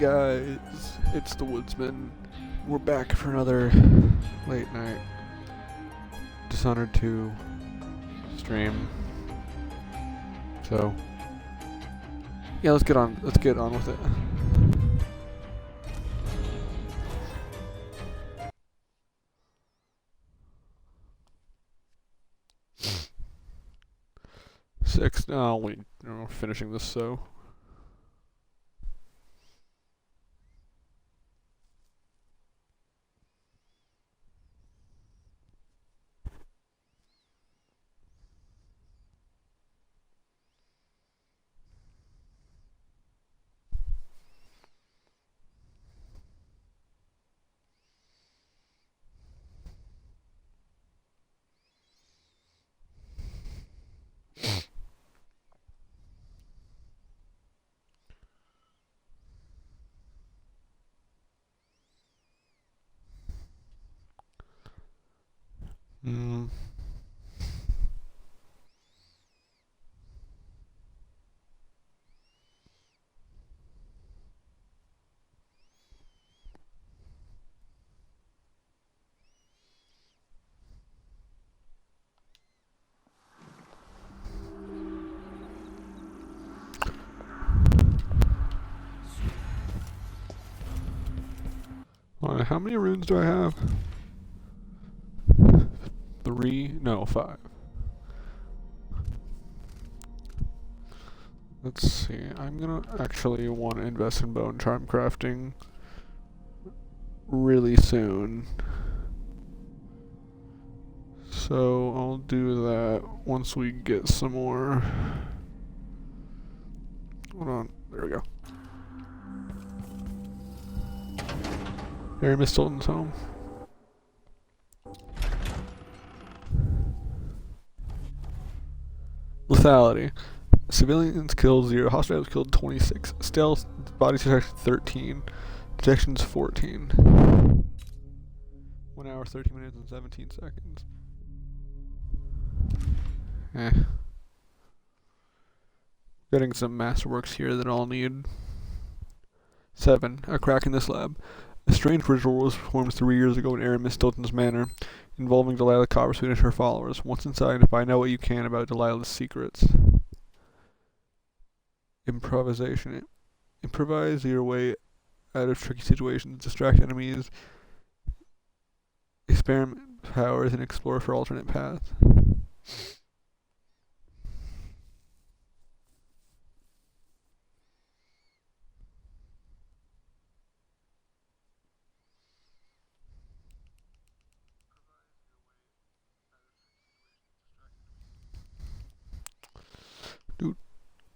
Guys, it's the Woodsman. We're back for another late night Dishonored 2 stream. So, yeah, let's get on with it. Six. No, we're finishing this, so. Mm. How many runes do I have? 3? No, 5. Let's see. I'm gonna actually want to invest in bone charm crafting really soon. So I'll do that once we get some more. Hold on. There we go. Miss Stilton's home. Lethality. Civilians killed 0. Hostiles killed 26. Stealth bodies detected 13. Detections 14. 1 hour, 13 minutes, and 17 seconds. Getting some masterworks here that I'll need. 7. A crack in this lab. A strange ritual was performed 3 years ago in Miss Stilton's manor, involving Delilah Coppersmith and her followers. Once inside, find out what you can about Delilah's secrets. Improvisation. Improvise your way out of tricky situations, distract enemies, experiment powers, and explore for alternate paths.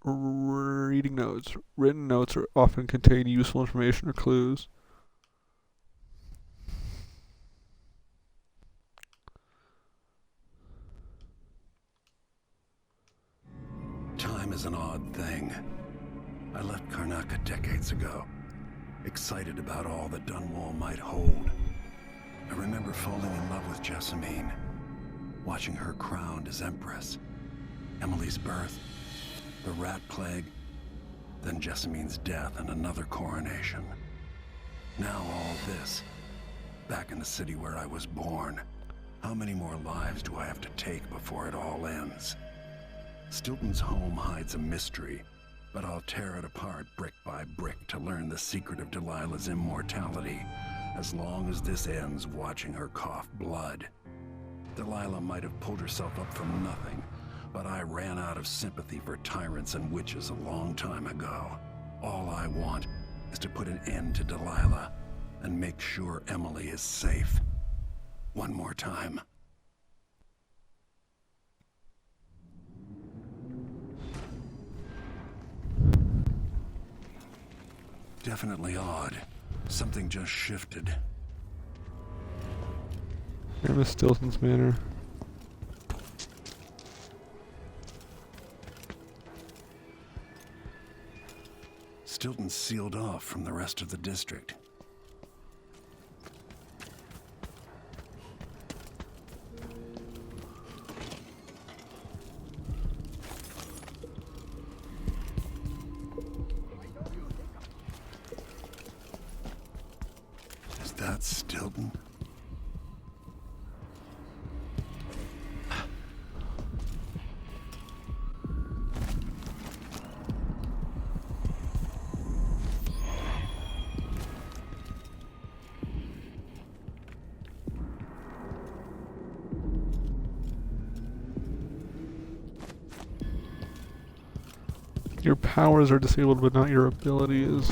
Reading notes. Written notes often contain useful information or clues. Time is an odd thing. I left Karnaca decades ago, excited about all that Dunwall might hold. I remember falling in love with Jessamine, watching her crowned as Empress, Emily's birth, the rat plague, then Jessamine's death and another coronation. Now all this, back in the city where I was born. How many more lives do I have to take before it all ends? Stilton's home hides a mystery, but I'll tear it apart brick by brick to learn the secret of Delilah's immortality, as long as this ends watching her cough blood. Delilah might have pulled herself up from nothing, but I ran out of sympathy for tyrants and witches a long time ago. All I want is to put an end to Delilah and make sure Emily is safe. One more time. Definitely odd. Something just shifted. Miss Stilton's manor. Stilton's sealed off from the rest of the district. Is that Stilton? Your powers are disabled, but not your abilities.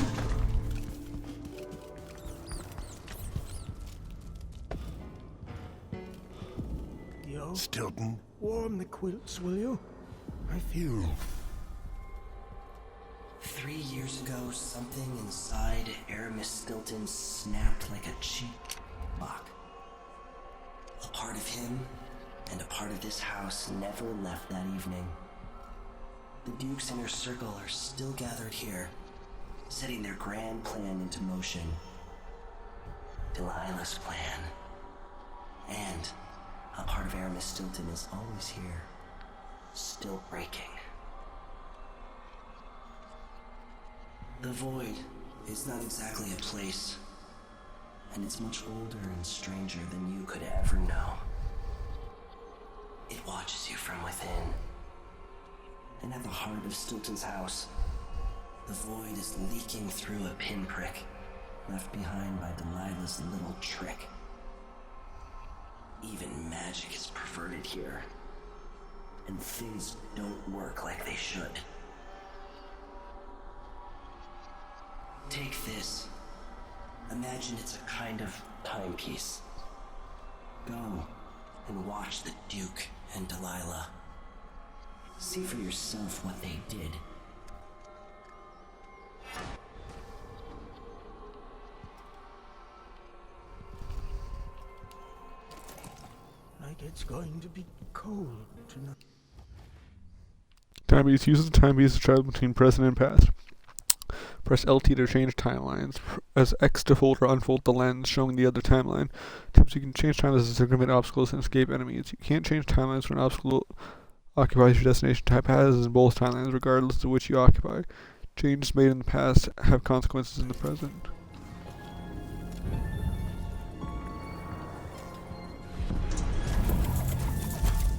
Yo, Stilton? warm the quilts, will you? I feel... 3 years ago, something inside Aramis Stilton snapped like a cheap lock. A part of him and a part of this house never left that evening. The Duke's inner circle are still gathered here, setting their grand plan into motion. Delilah's plan. And a part of Aramis Stilton is always here, still breaking. The Void is not exactly a place, and it's much older and stranger than you could ever know. It watches you from within. And at the heart of Stilton's house, the Void is leaking through a pinprick left behind by Delilah's little trick. Even magic is perverted here, and things don't work like they should. Take this. Imagine it's a kind of timepiece. Go and watch the Duke and Delilah. See for yourself what they did. like it's going to be cold tonight. Timepiece uses the timepiece to travel between present and past. Press LT to change timelines. Press X to fold or unfold the lens, showing the other timeline. Tips: you can change timelines to circumvent obstacles and escape enemies. You can't change timelines when an obstacle occupies your destination. Type passes in both timelines, regardless of which you occupy. Changes made in the past have consequences in the present.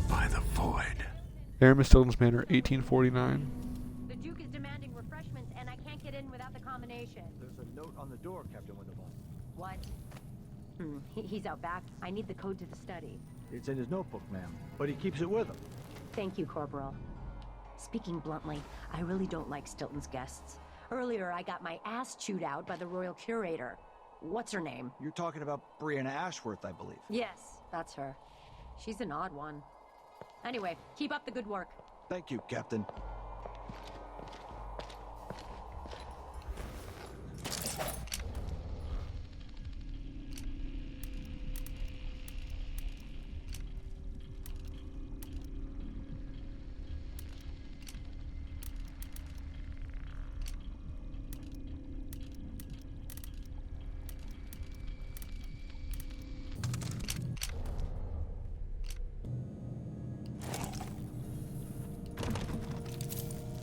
By the Void. Aramis Stilton's Manor, 1849. The Duke is demanding refreshments, and I can't get in without the combination. There's a note on the door, Captain Winterbourne. What? He's out back. I need the code to the study. It's in his notebook, ma'am, but he keeps it with him. Thank you, Corporal. Speaking bluntly, I really don't like Stilton's guests. Earlier, I got my ass chewed out by the Royal Curator. What's her name? You're talking about Brianna Ashworth, I believe. Yes, that's her. She's an odd one. Anyway, keep up the good work. Thank you, Captain.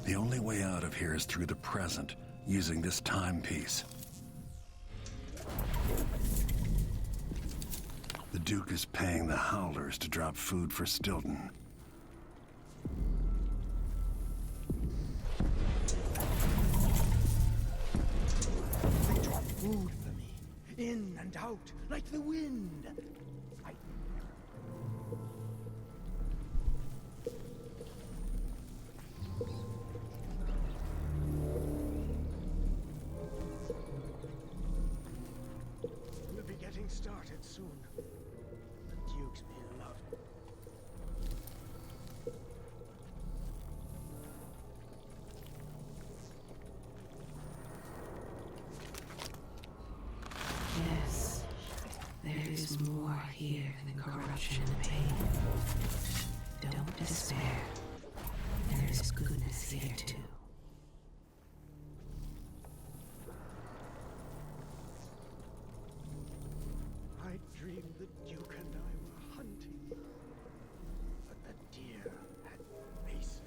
The only way out of here is through the present, using this timepiece. The Duke is paying the Howlers to drop food for Stilton. They drop food for me, in and out, like the wind. We'll be getting started soon. The Duke's beloved. Yes, there is more here than corruption and pain. Don't despair. There is goodness here too. I dreamed the Duke and I were hunting, but the deer had faces.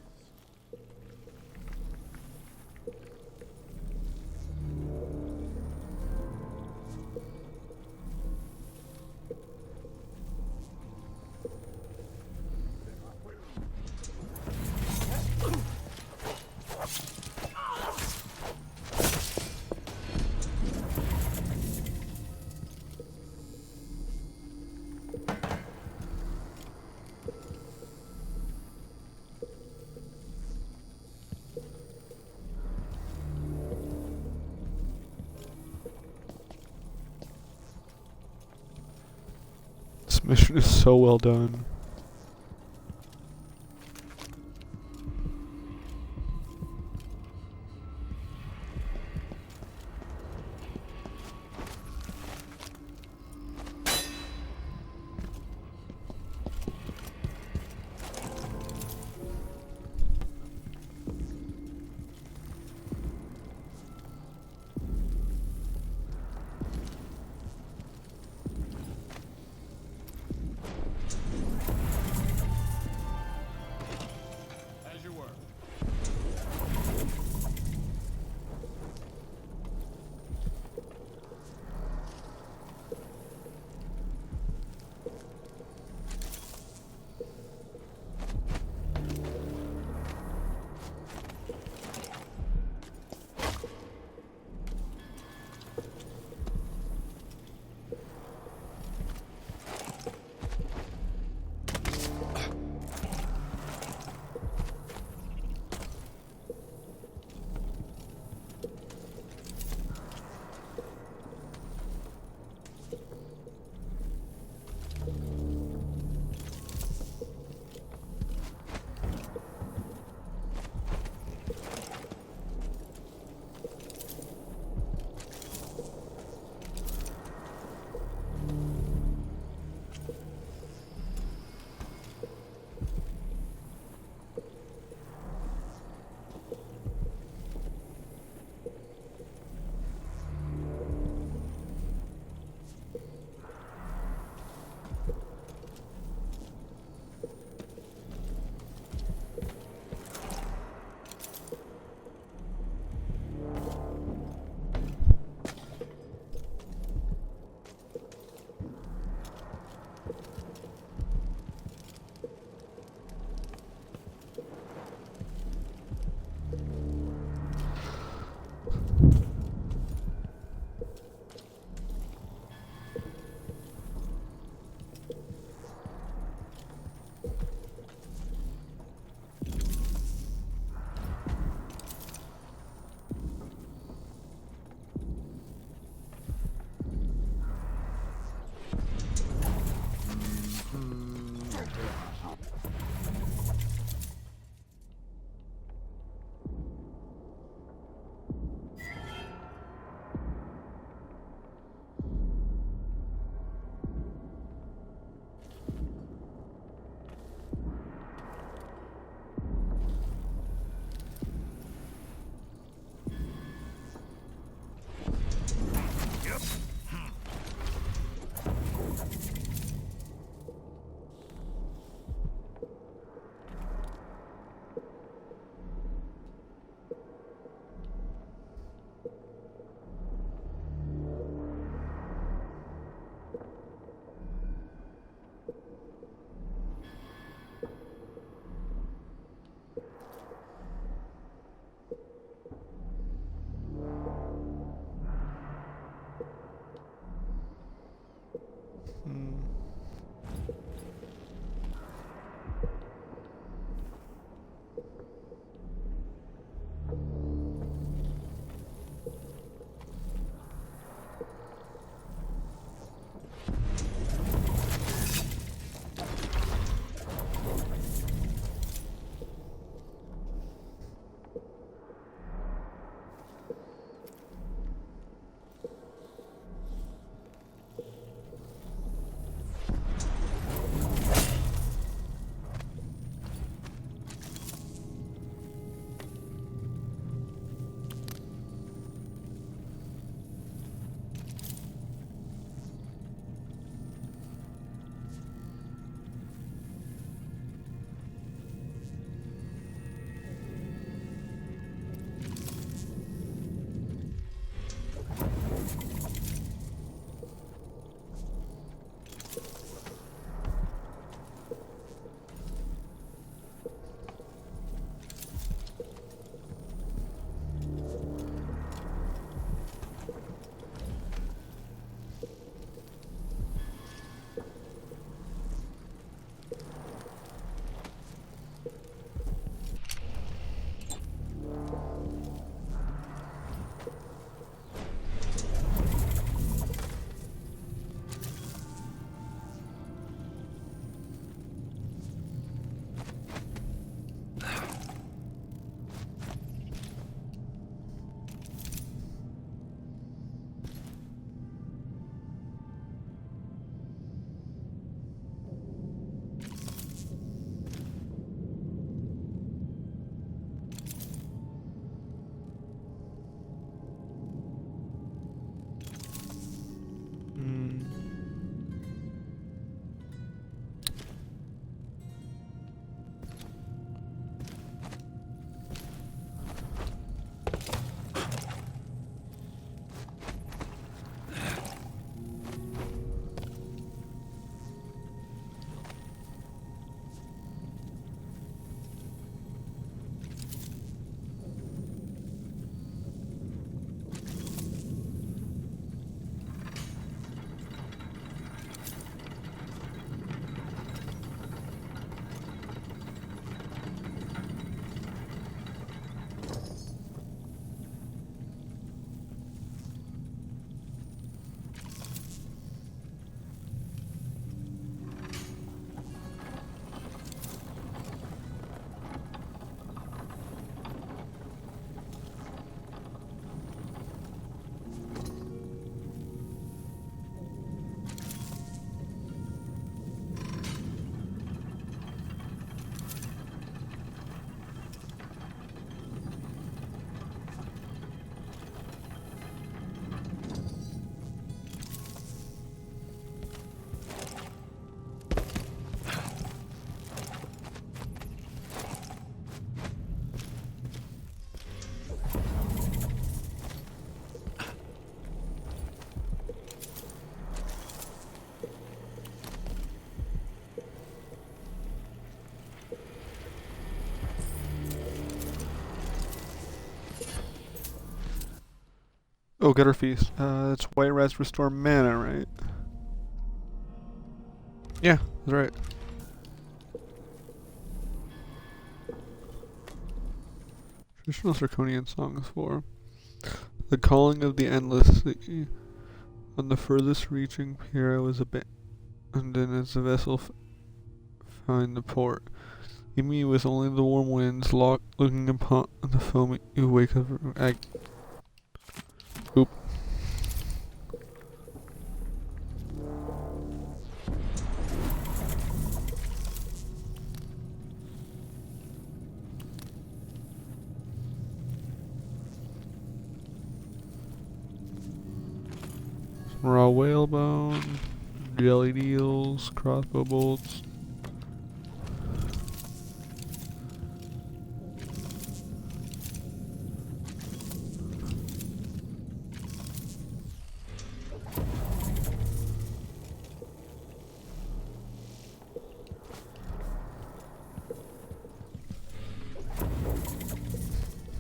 This mission is so well done. Oh, get our feast. It's White Rats Restore Mana, right? Yeah, that's right. Traditional Draconian songs for the calling of the endless sea. On the furthest reaching pier I was abandoned as the vessel found the port. In me with only the warm winds looking upon the foamy wake of oop. Raw whalebone, jellied eels, crossbow bolts.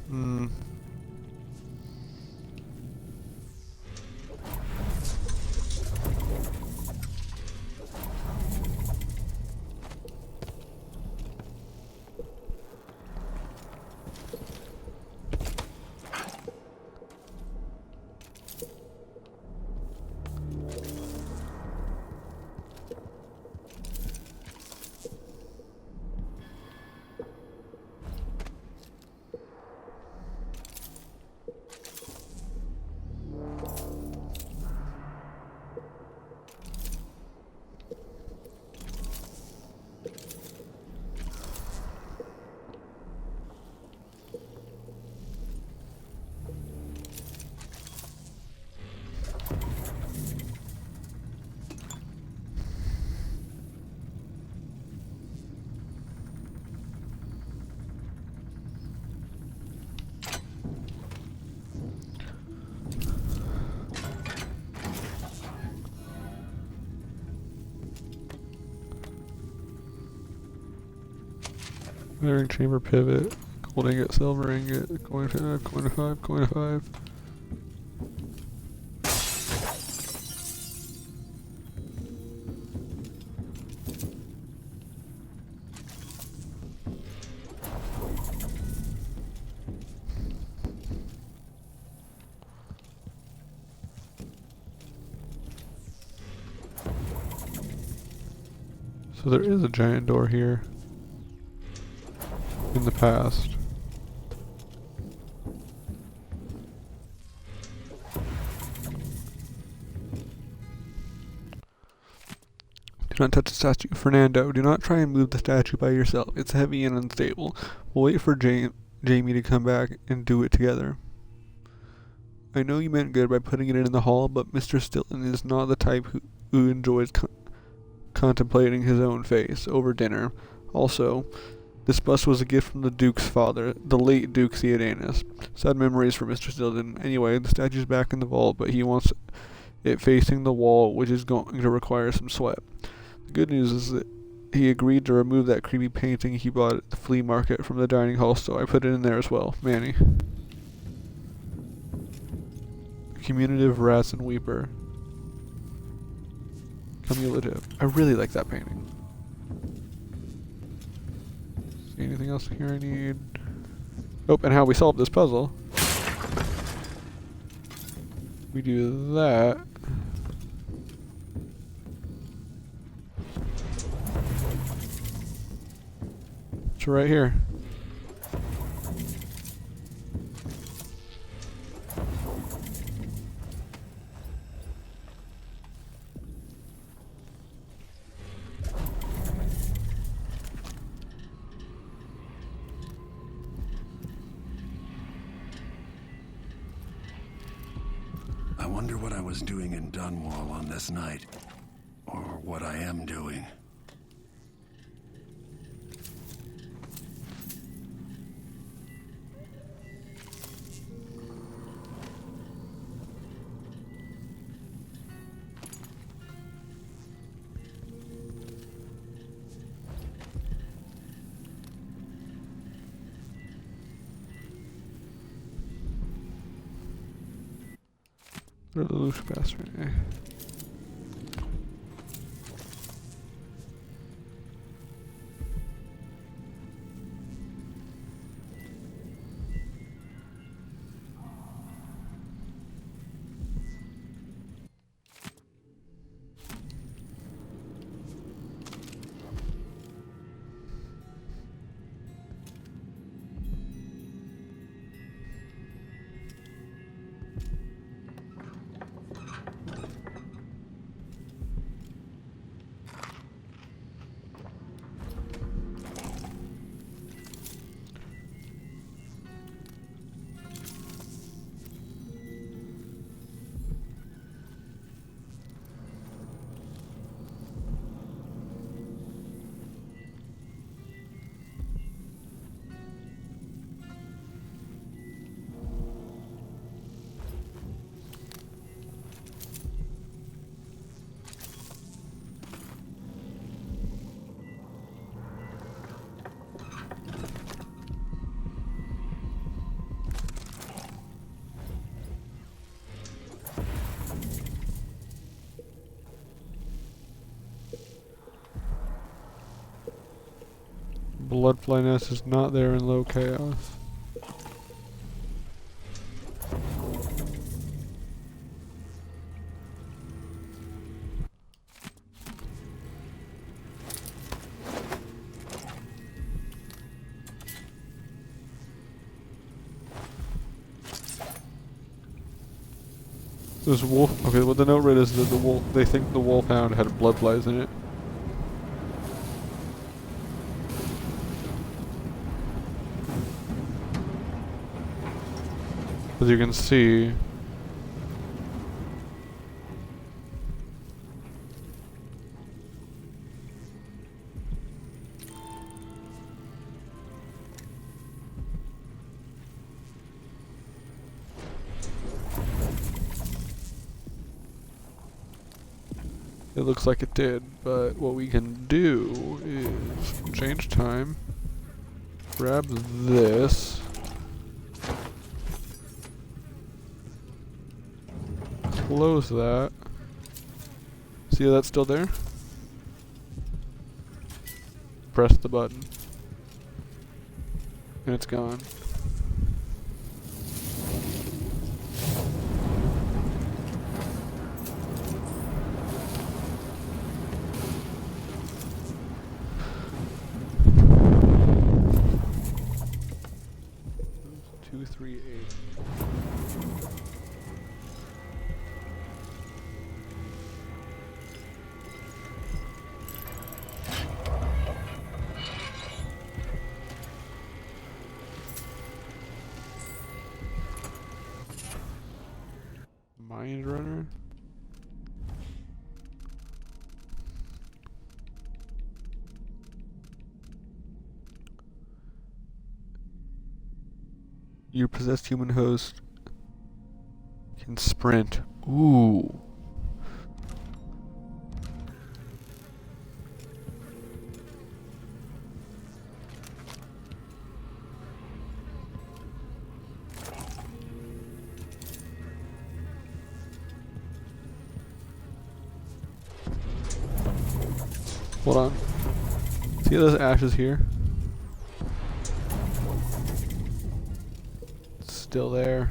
Hmm. Clearing chamber pivot, gold ingot, silver ingot, coin to 5, coin to 5. So there is a giant door here in the past. Do not touch the statue. Fernando, do not try and move the statue by yourself. It's heavy and unstable. We'll wait for Jamie to come back and do it together. I know you meant good by putting it in the hall, but Mr. Stilton is not the type who enjoys contemplating his own face over dinner. Also, this bust was a gift from the Duke's father, the late Duke Theodanus. Sad memories for Mr. Stilton. Anyway, the statue's back in the vault, but he wants it facing the wall, which is going to require some sweat. The good news is that he agreed to remove that creepy painting he bought at the flea market from the dining hall, so I put it in there as well. Manny. Commutative Rats and Weeper. Cumulative. I really like that painting. See anything else here I need? Oh, and how we solve this puzzle. We do that. It's right here. I wonder what I was doing in Dunwall on this night. Or what I am doing. What are the loose bastard? Bloodfly nest is not there in low chaos. This wolf. Okay, what the note read is that the wolf. They think the wolfhound had bloodflies in it. As you can see, it looks like it did, but what we can do is change time, grab this, close that. See how that's still there? Press the button. And it's gone. Two, three, eight. Mind Runner? Your possessed human host can sprint. Ooh. Hold on. See those ashes here? It's still there.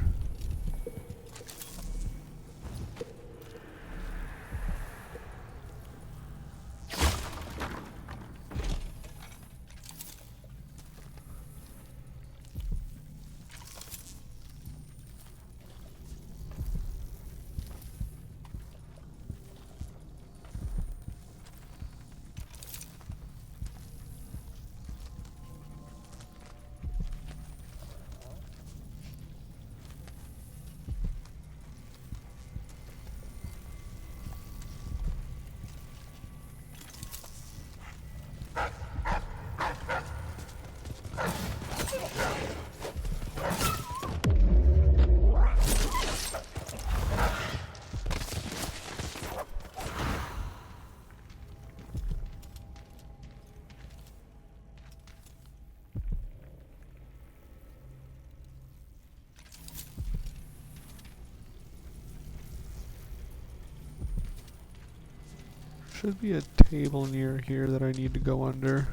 should be a table near here that I need to go under.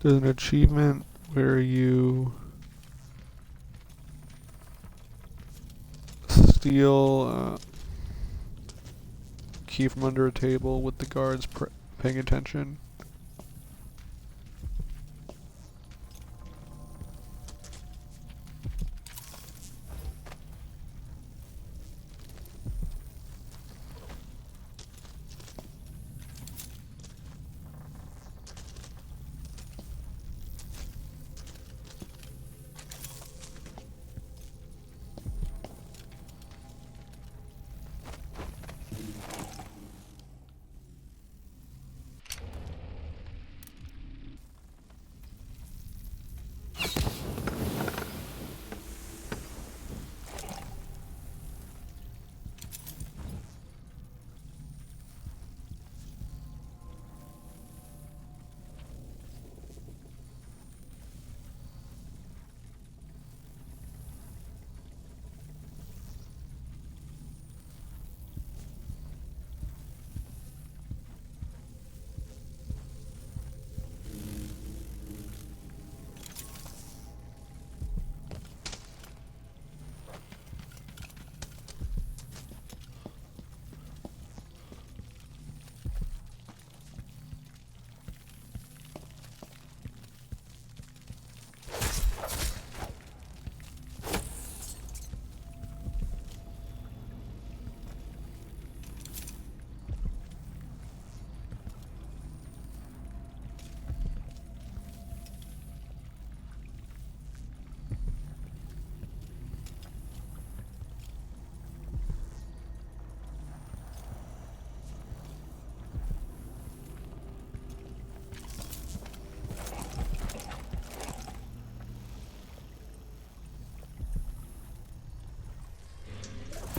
There's an achievement where you steal key from under a table with the guards paying attention.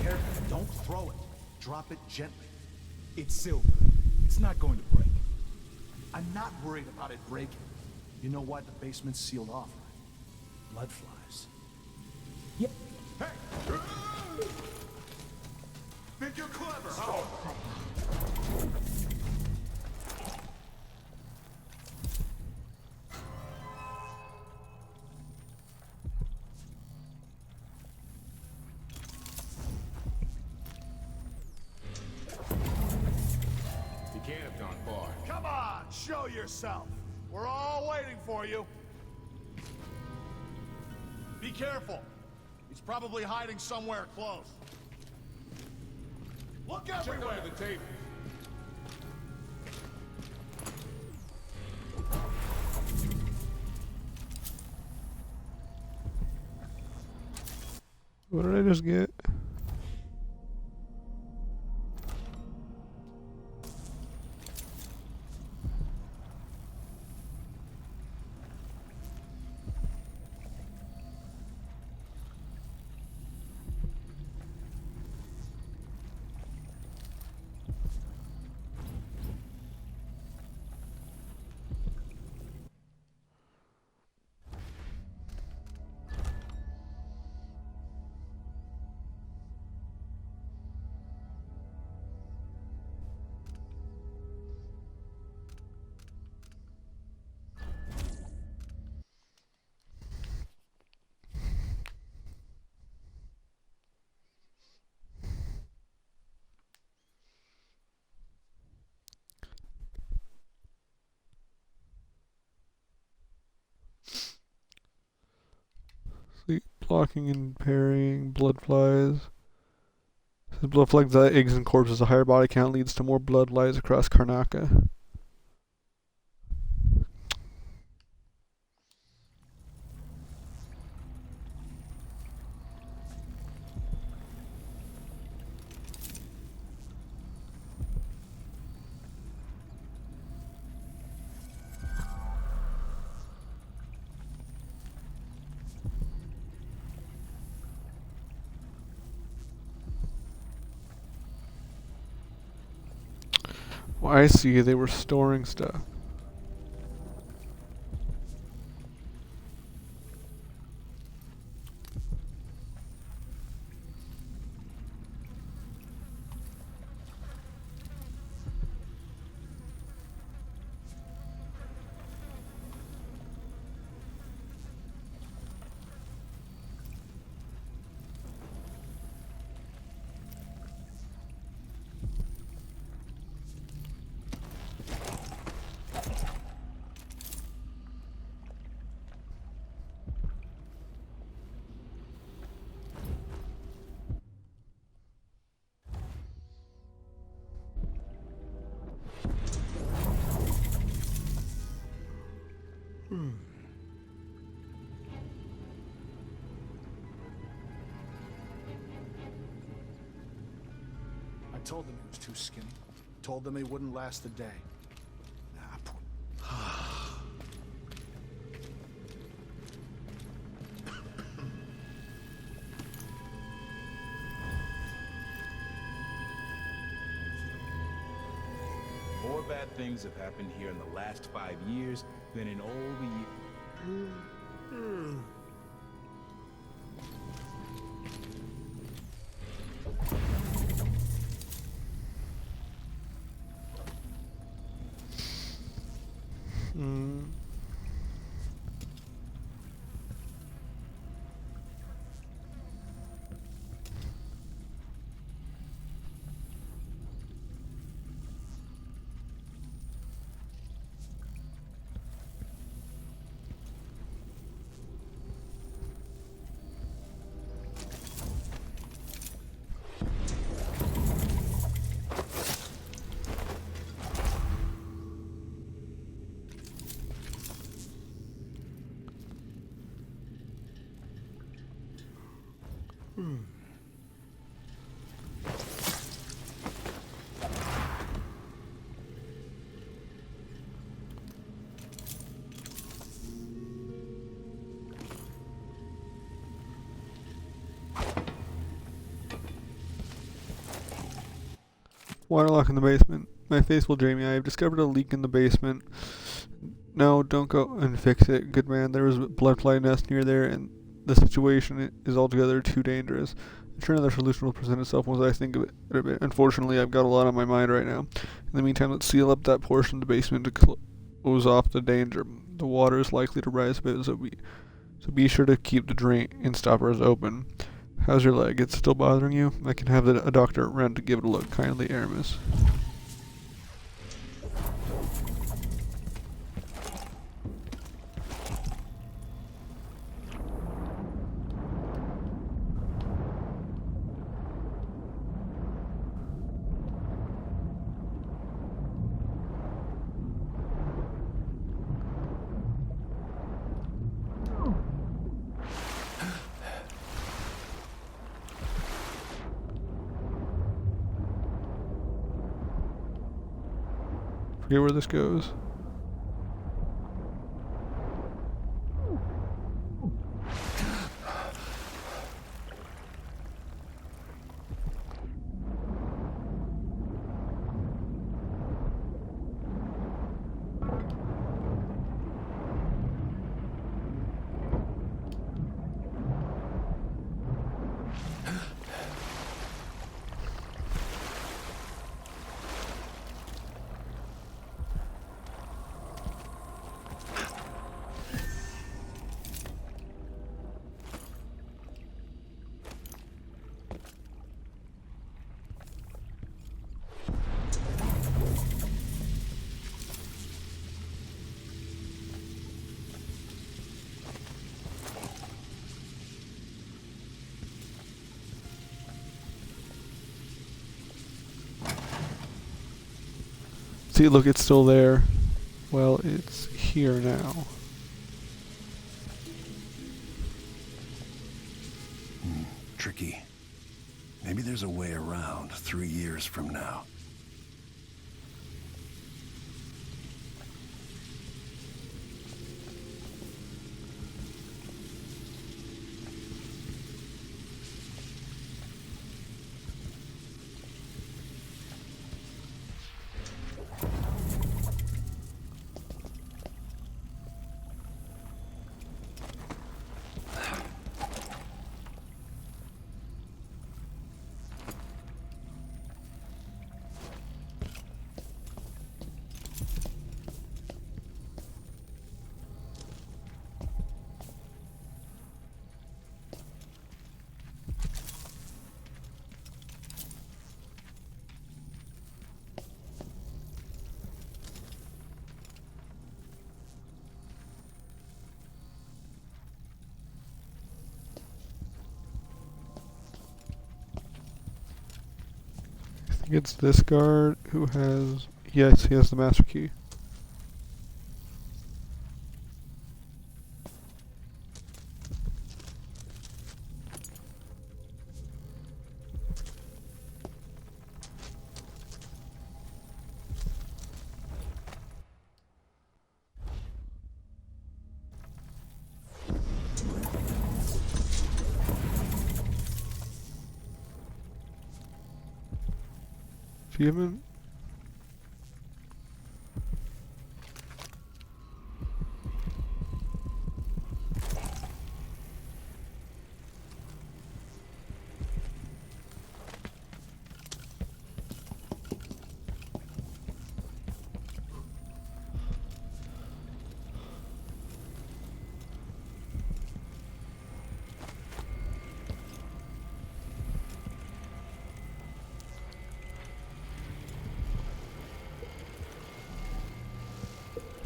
Careful, don't throw it. Drop it gently. It's silver. It's not going to break. I'm not worried about it breaking. You know why the basement's sealed off, right? Blood flies. Yep. Hey! Think you're clever, huh? Come on, show yourself. We're all waiting for you. Be careful. He's probably hiding somewhere close. Look everywhere. Check under the table. What did I just get? Sleep blocking and parrying, blood flies. Says blood flies, eggs and corpses. A higher body count leads to more blood flies across Karnaka. Well, I see, they were storing stuff. I told them he was too skinny. Told them he wouldn't last a day. Nah, poor... More bad things have happened here in the last 5 years than in all the years. Water lock in the basement. My faithful Jamie, I have discovered a leak in the basement. No, don't go and fix it, good man. There was a bloodfly nest near there, and the situation is altogether too dangerous. I'm sure another solution will present itself once I think of it a bit. Unfortunately, I've got a lot on my mind right now. In the meantime, let's seal up that portion of the basement to close off the danger. The water is likely to rise a bit, so be sure to keep the drain stoppers open. How's your leg? It's still bothering you? I can have a doctor around to give it a look. Kindly, Aramis. Forget where this goes. See, look, it's still there. Well, it's here now. Tricky. Maybe there's a way around 3 years from now. think it's this guard who has... Yes, he has the master key. Achievement?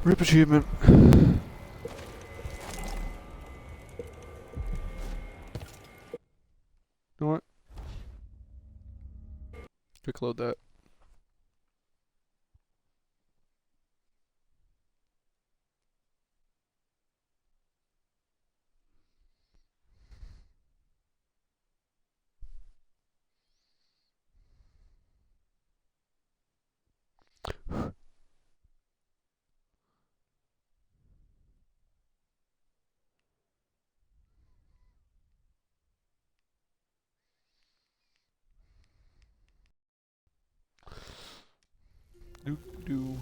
Rip achievement. You know what? Quick load that. Do.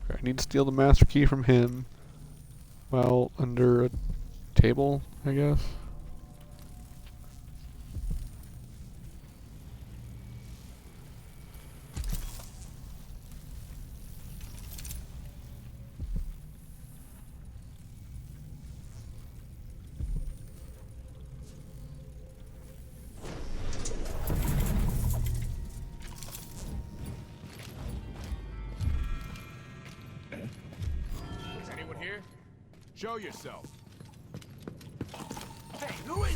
Okay, I need to steal the master key from him while under a table, I guess. Is anyone here? Show yourself. Hey, who is...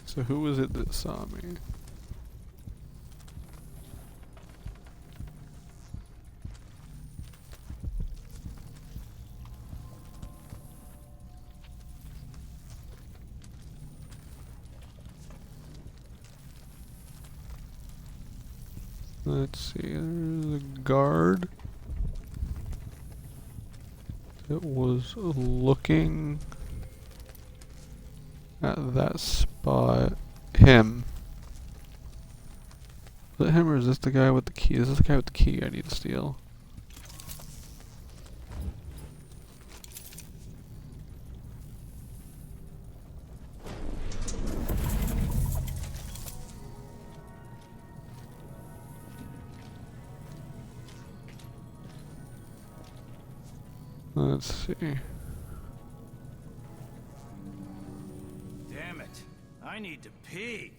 So who was it that saw me? Let's see, there's a guard that was looking at that spot. Him. Is it him or is this the guy with the key? Is this the guy with the key I need to steal? Let's see. Damn it. I need to pee.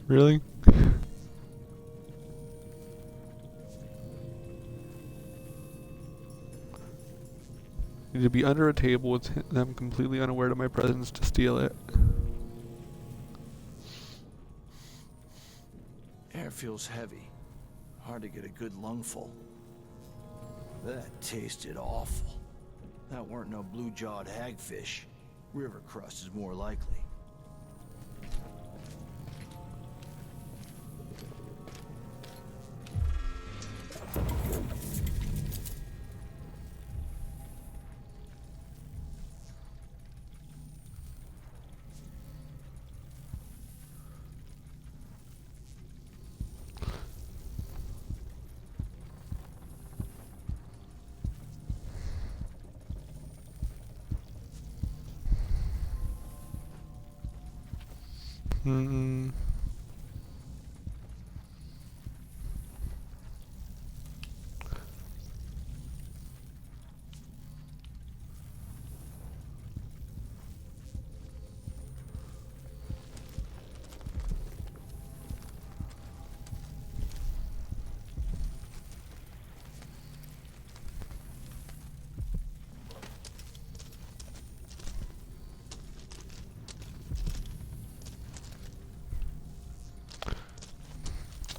Really? Need to be under a table with them completely unaware of my presence to steal it. Air feels heavy. Hard to get a good lungful. That tasted awful. That weren't no blue-jawed hagfish. River crust is more likely. Hmm.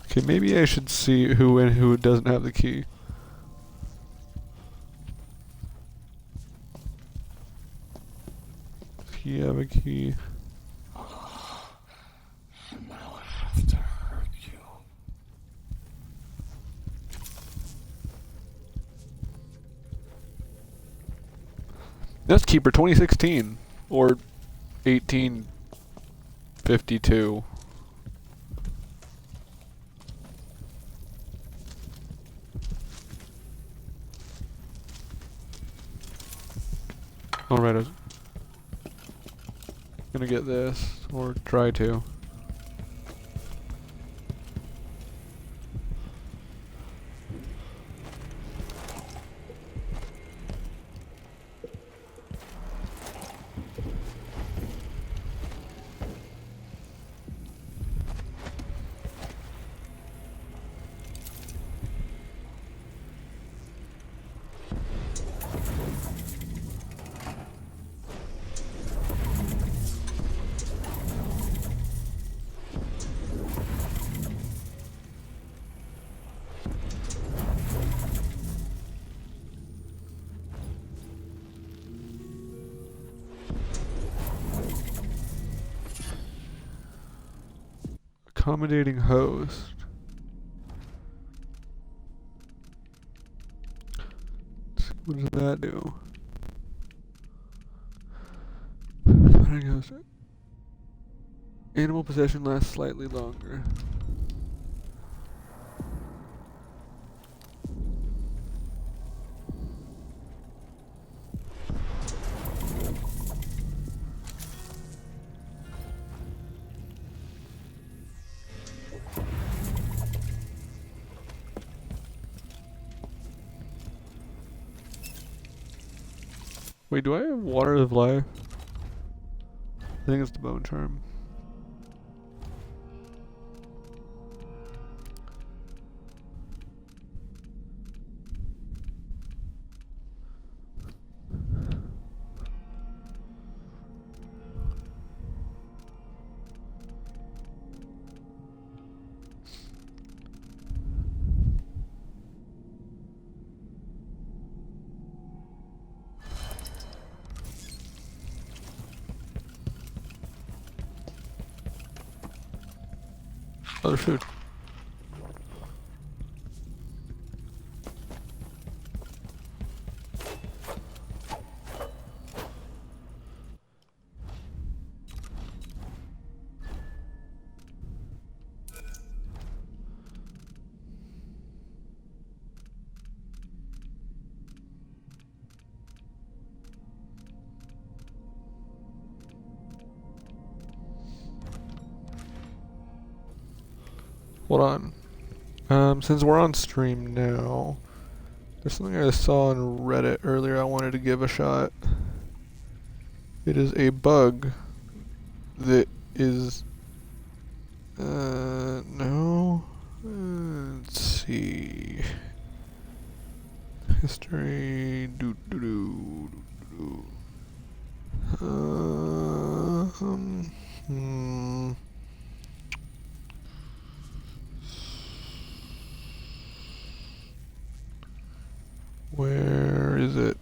Okay, maybe I should see who and who doesn't have the key. Does he have a key? Now I have to hurt you. That's Keeper 2016 or 1852. Alright, I was gonna get this, or try to. Accommodating host. What does that do? Animal possession lasts slightly longer. Wait, do I have Water of Life? I think it's the bone charm. Other food. Hold on. Since we're on stream now, there's something I saw on Reddit earlier I wanted to give a shot. It is a bug that is, no, let's see. History, Where is it?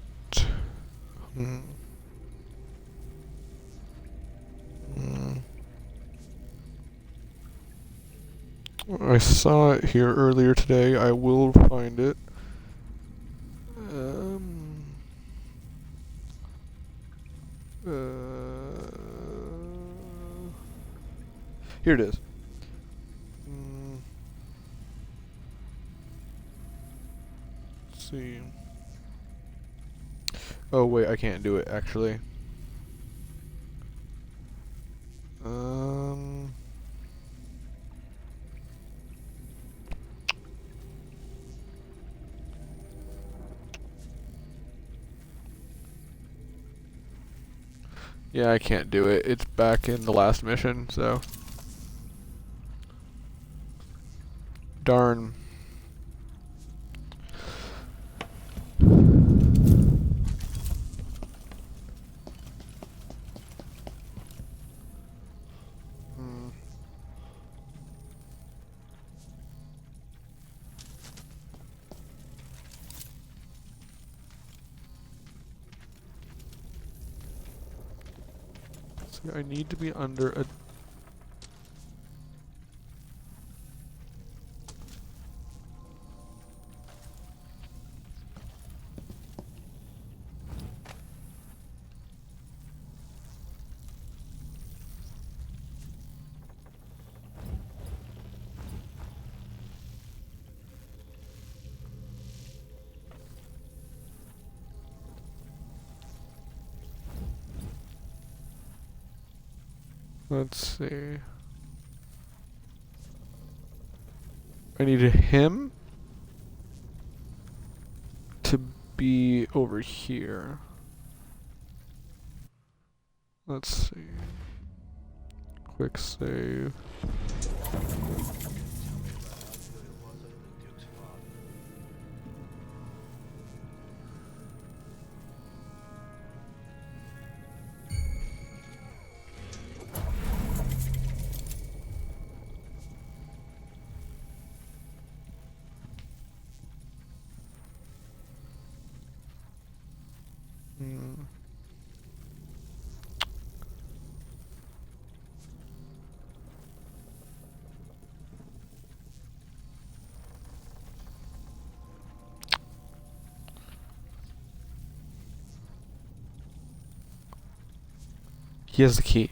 I saw it here earlier today. I will find it. Here it is. Let's see. Oh wait, I can't do it actually. Yeah, I can't do it. It's back in the last mission, so. Darn. I need to be under a... Let's see. I need him to be over here. Let's see. Quick save. He has the key.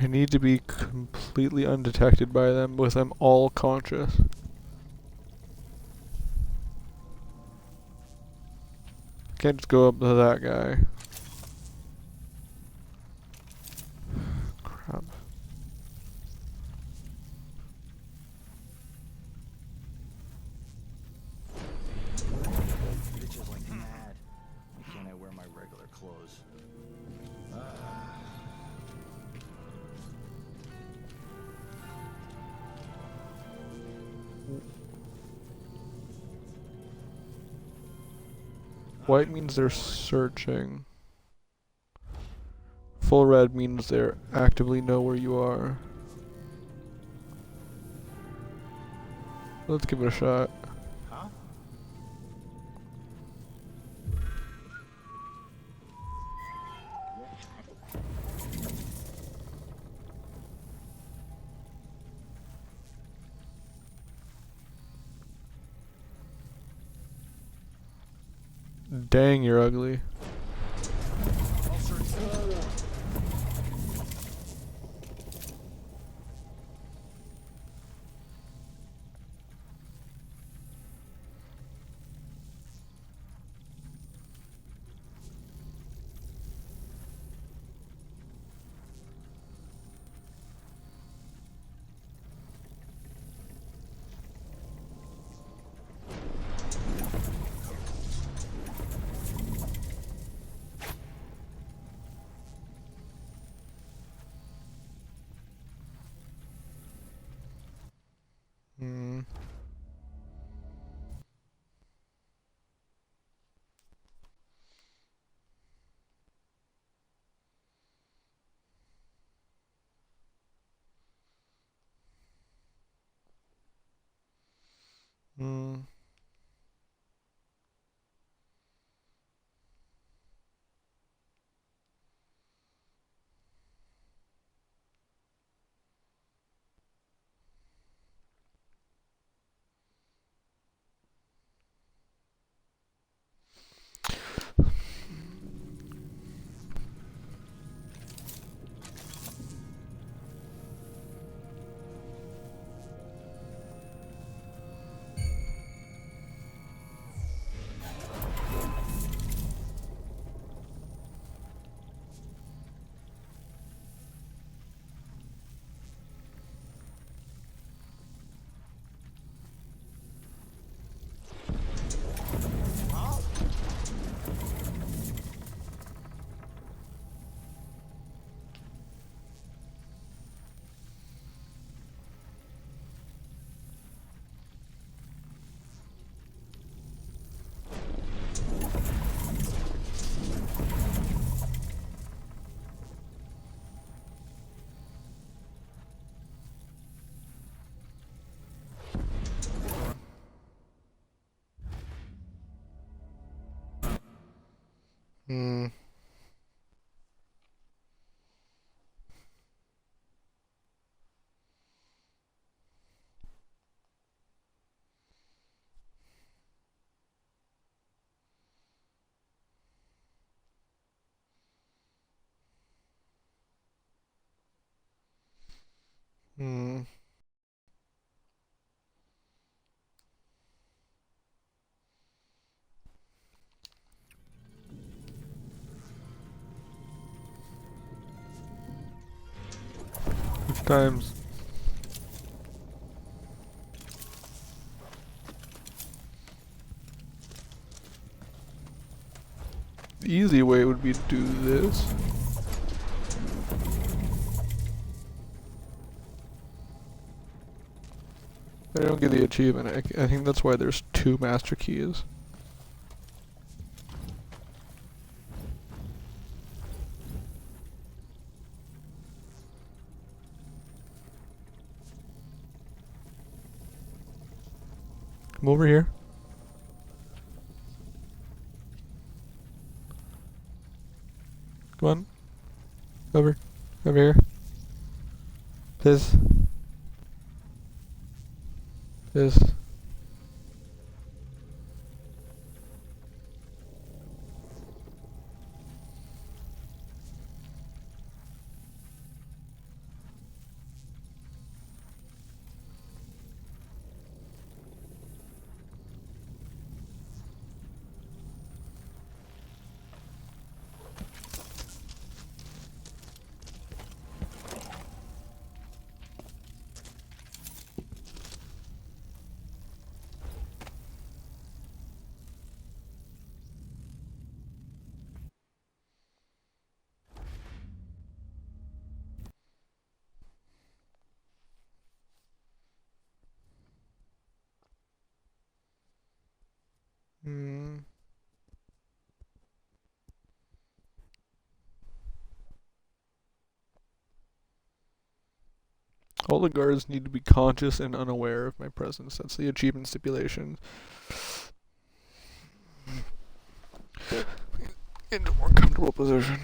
I need to be completely undetected by them with them all conscious. Can't just go up to that guy. Crap. Bitches like mad. Why can't I wear my regular clothes? White means they're searching. Full red means they actively know where you are. Let's give it a shot. Huh? Dang, you're ugly. Hmm. Hmm. Hmm. Which times? The easy way would be to do this. I don't get the achievement. I think that's why there's 2 master keys. Come over here. Come on. Over. Over here. This. This. Hmm. All the guards need to be conscious and unaware of my presence. That's the achievement stipulation. Into a more comfortable position.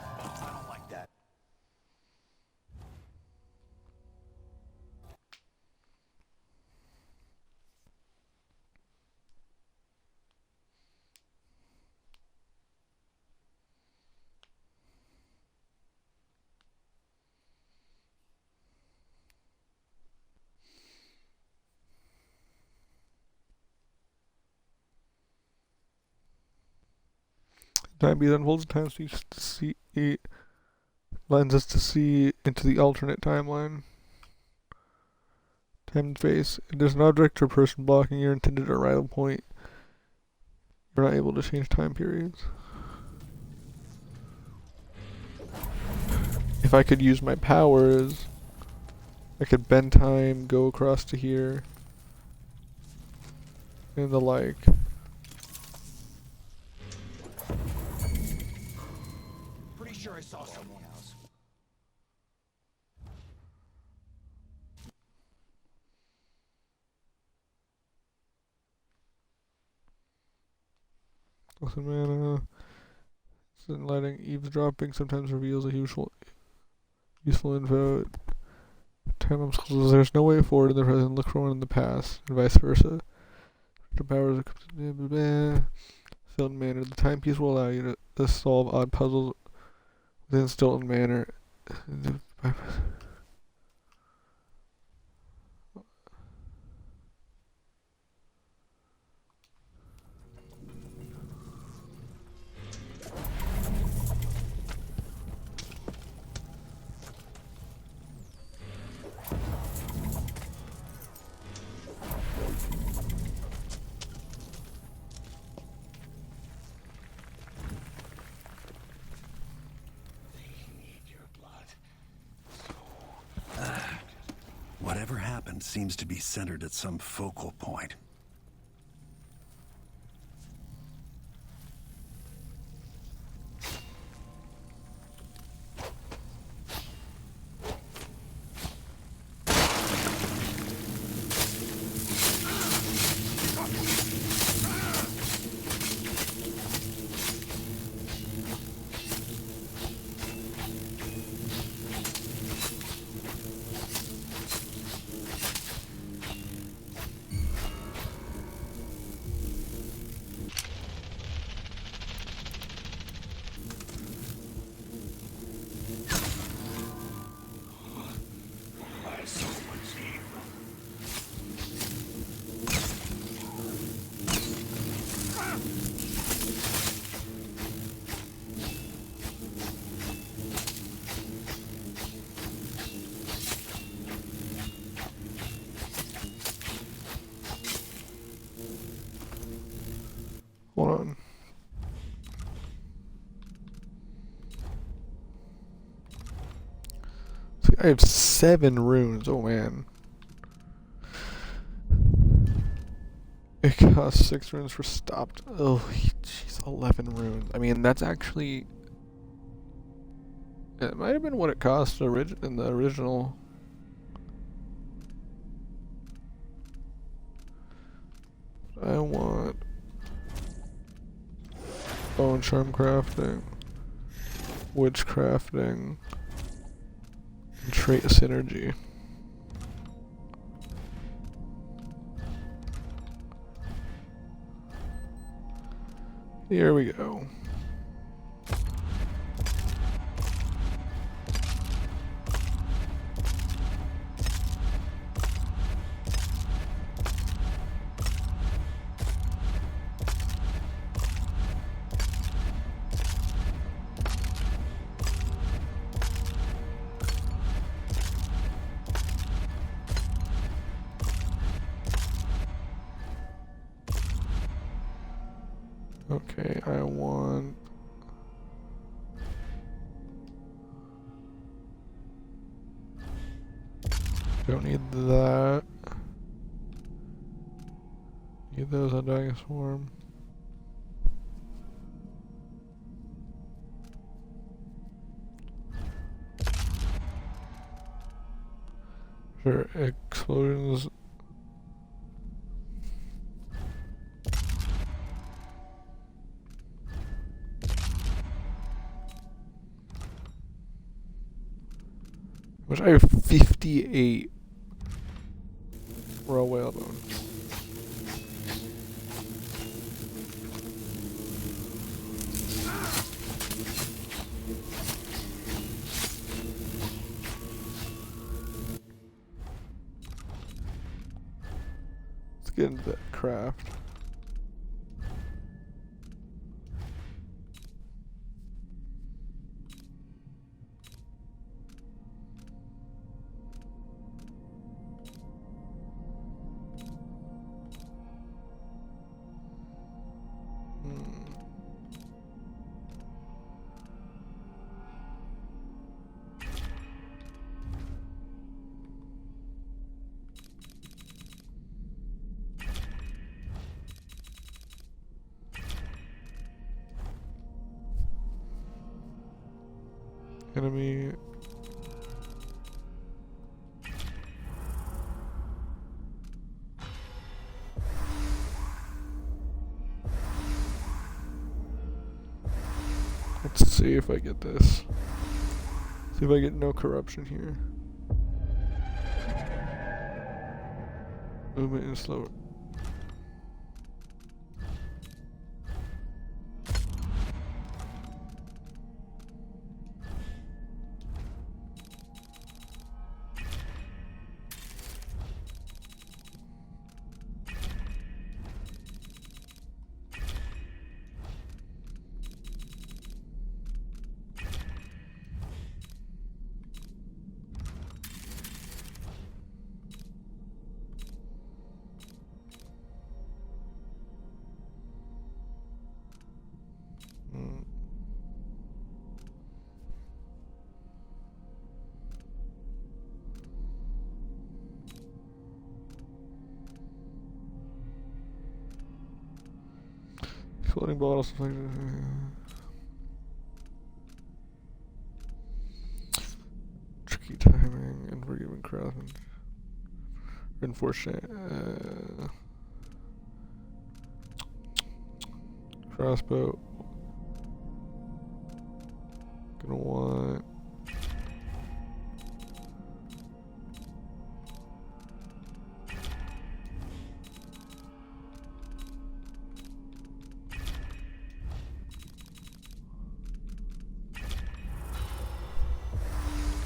I don't like that. Time beat unfolds, time seeks to see lends us to see into the alternate timeline. Time and space. If there's an object or person blocking your intended arrival point, you're not able to change time periods. If I could use my powers, I could bend time, go across to here, and the like. Pretty sure I saw someone else. Listen, mana. Lighting, eavesdropping sometimes reveals a useful info. Time obstacles. There's no way forward in the present. Look for one in the past, and vice versa. The powers of Stilton Manor. The timepiece will allow you to solve odd puzzles within Stilton Manor. Whatever happened seems to be centered at some focal point. Hold on. See, I have 7 runes. Oh man. It costs 6 runes for stopped. Oh, jeez, 11 runes. I mean, that's actually. It might have been what it cost in the original. I want bone charm crafting, witch crafting, and trait synergy. Here we go. Okay, I want. Don't need that. Need those on Dying Swarm. Sure, explosions. Which I have 58 raw whalebone. Let's get into that craft. enemy. Let's see if I get this. See if I get no corruption here. Movement and slower. Floating bottles. Tricky timing, unforgiving craftsman. Reinforced crossbow. Gonna want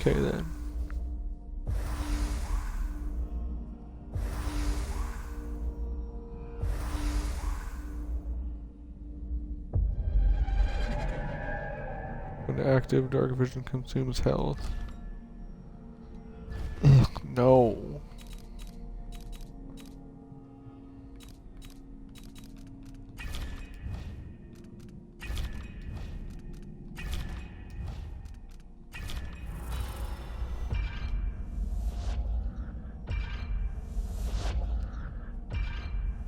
okay then. When active, dark vision consumes health. Ugh, no.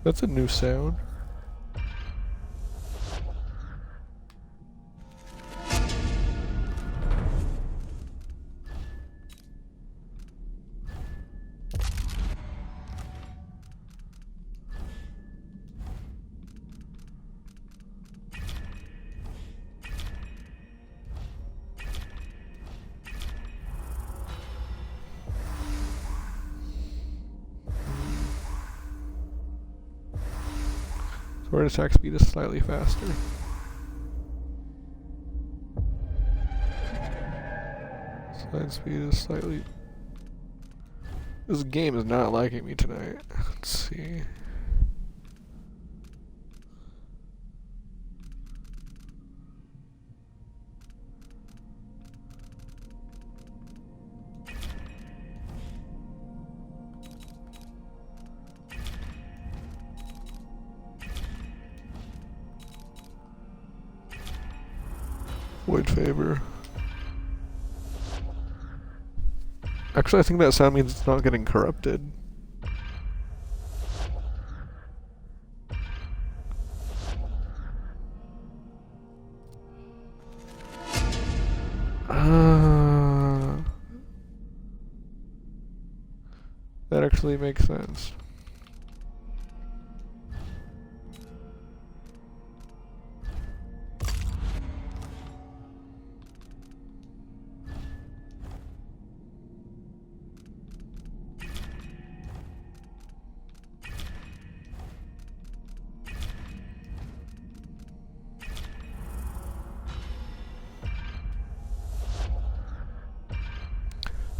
That's a new sound. Sword attack speed is slightly faster. Slide speed is slightly... This game is not liking me tonight. Let's see. Void favor. Actually, I think that sound means it's not getting corrupted. That actually makes sense.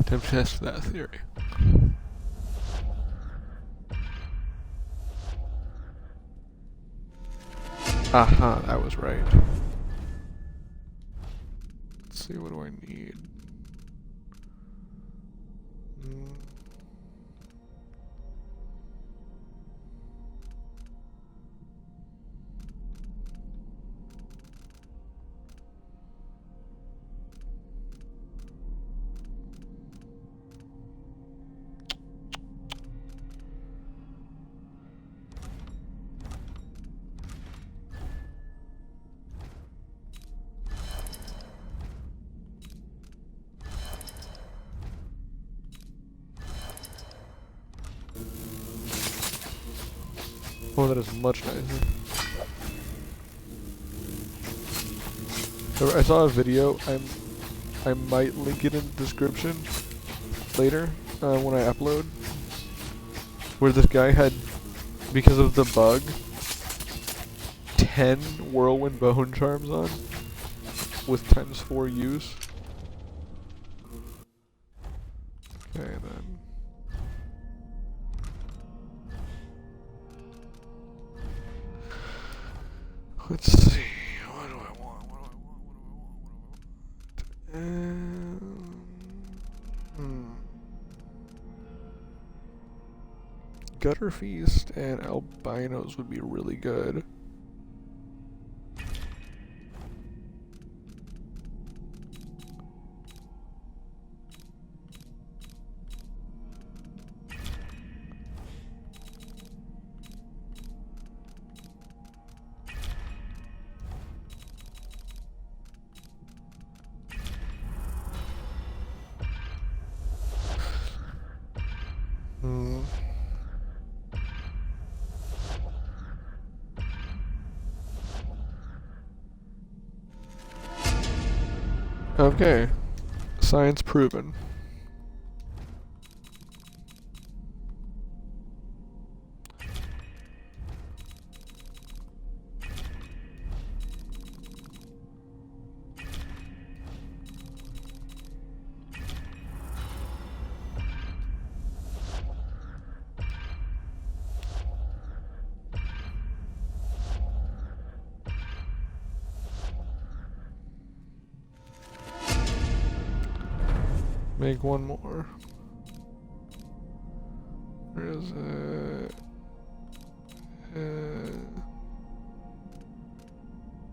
To test that theory. Aha, that was right. Let's see, what do I need? Oh, that is much nicer. I saw a video. I might link it in the description later when I upload, where this guy had, because of the bug, 10 whirlwind bone charms on with ×4 use. Okay, then. Let's see. What do I want? What do I want? Gutter Feast and Albinos would be really good. Okay. Science proven. Make one more. Where is it?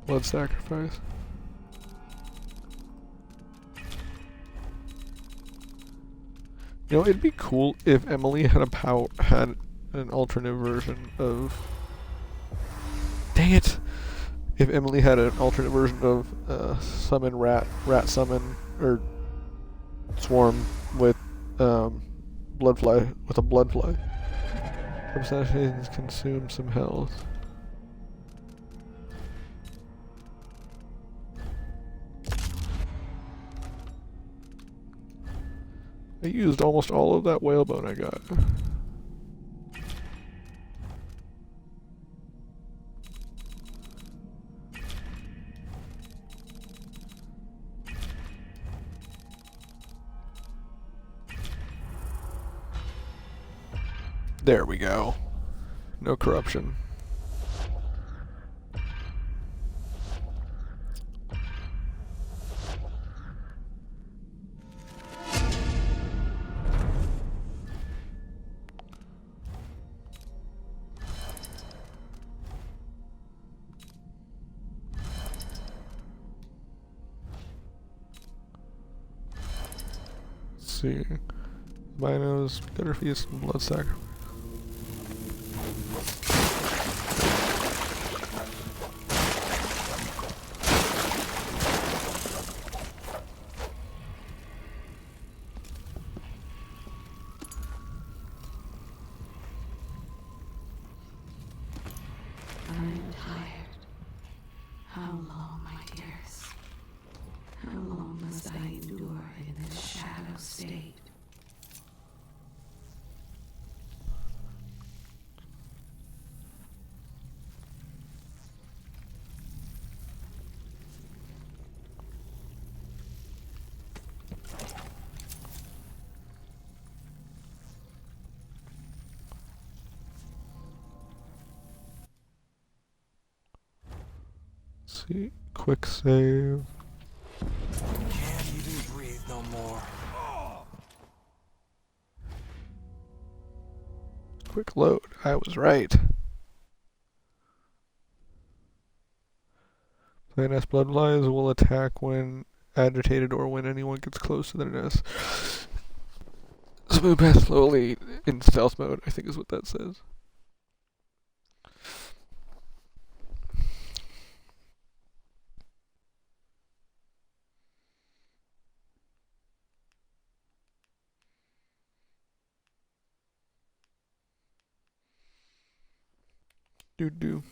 Blood sacrifice. You know, it'd be cool if Emily had had an alternate version of. Dang it! If Emily had an alternate version of summon rat summon or swarm with bloodfly with a bloodfly. Assassinations consume some health. I used almost all of that whalebone I got. There we go. No corruption. Let's see. Binos, Gutter Feast, and Blood Sacrifice. I'm tired. How long, my dearest? How long must I endure in this shadow state? See, quick save. Can't even breathe no more. Quick load. I was right. The nest bloodflies will attack when agitated or when anyone gets close to their nest. So move past slowly in stealth mode, I think is what that says. Do.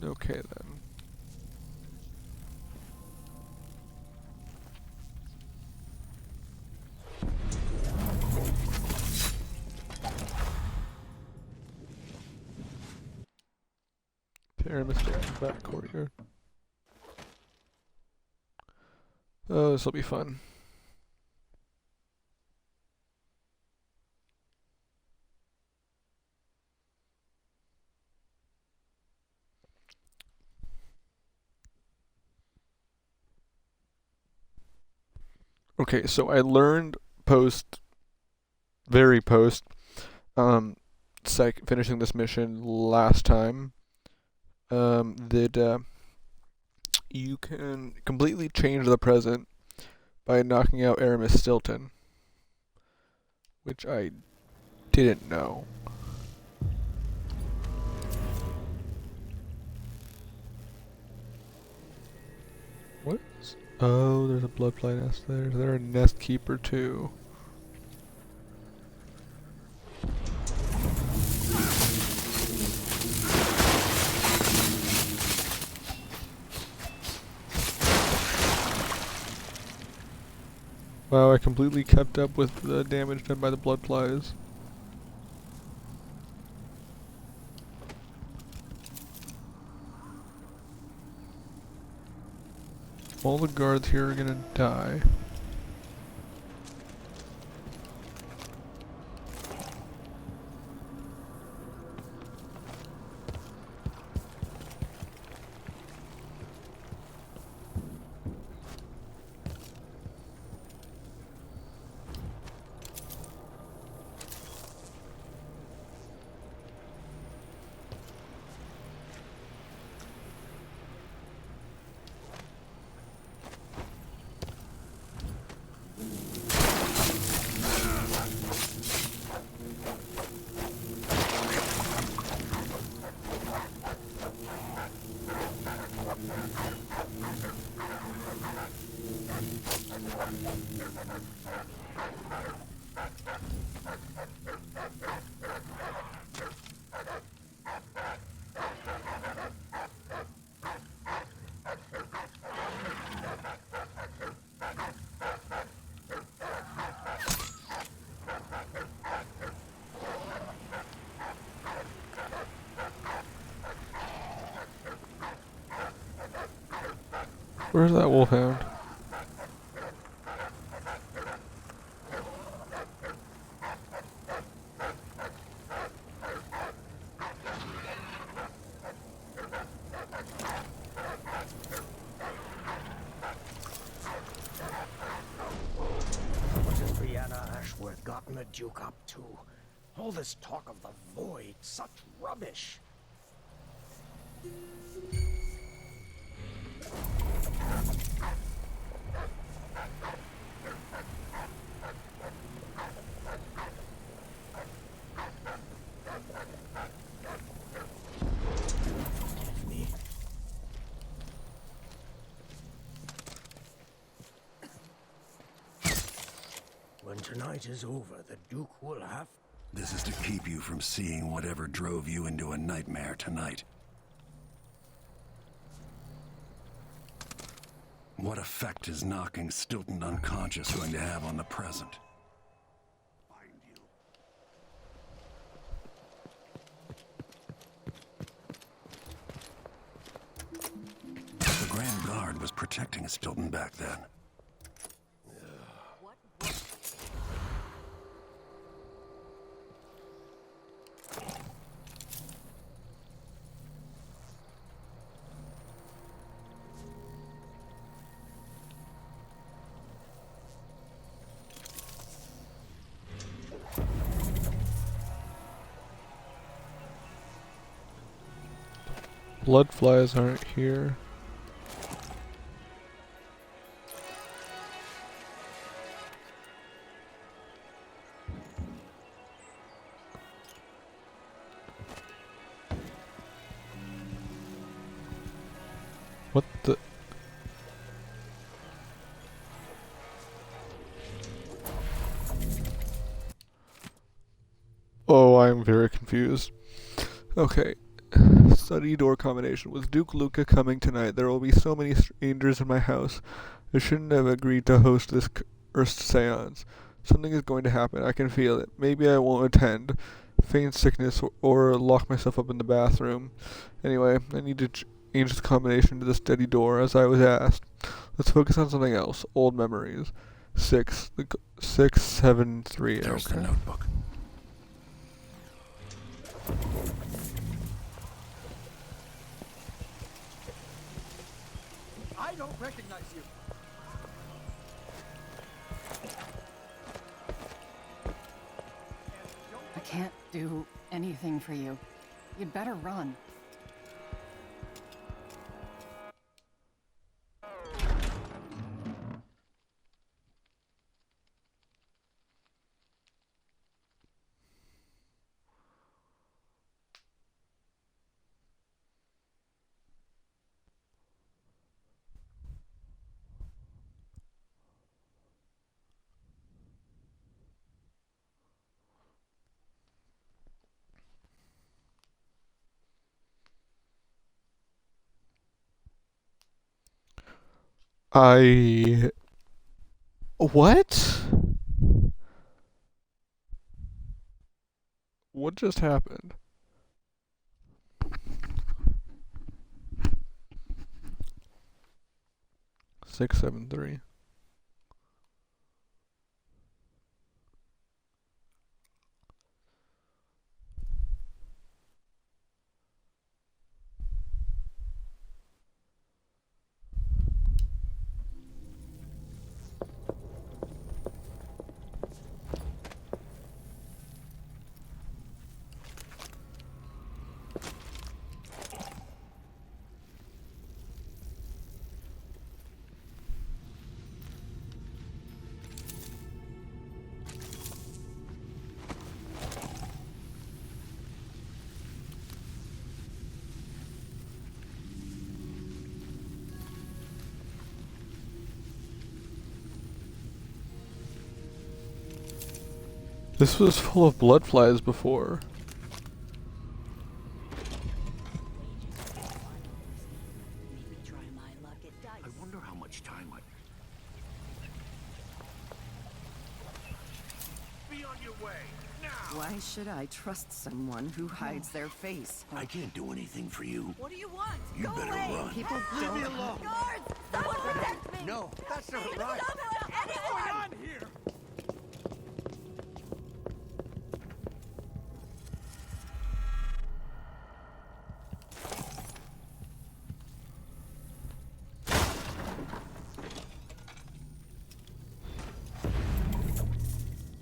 Okay then. Aramis back courtyard. Oh, this will be fun. Okay, so I learned very post, finishing this mission last time, that you can completely change the present by knocking out Aramis Stilton, which I didn't know. What? Oh, there's a bloodfly nest there. Is there a nest keeper too? Wow, I completely kept up with the damage done by the bloodflies. All the guards here are gonna die. Where's that wolfhound? What has Brianna Ashworth gotten the Duke up to? All this talk of the void, such rubbish. When tonight is over, the Duke will have... This is to keep you from seeing whatever drove you into a nightmare tonight. What effect is knocking Stilton unconscious going to have on the present? Find you. The Grand Guard was protecting Stilton back then. Bloodflies aren't here. What the? Oh, I'm very confused. Okay. Study door combination. With Duke Luca coming tonight, there will be so many strangers in my house. I shouldn't have agreed to host this cursed seance. Something is going to happen. I can feel it. Maybe I won't attend. Feign sickness or lock myself up in the bathroom. Anyway, I need to change the combination to the steady door as I was asked. Let's focus on something else. Old memories. 673. There's the Okay. notebook. I don't recognize you. I can't do anything for you. You'd better run. What? What just happened? Six, 7, 3. This was full of blood flies before. I wonder how much time I... Be on your way, now! Why should I trust someone who hides their face? I can't do anything for you. What do you want? You Go better away! run. People Leave me don't. alone! Guards! Someone protect me! No, that's not Please, right! someone! What's going Anyone! on here?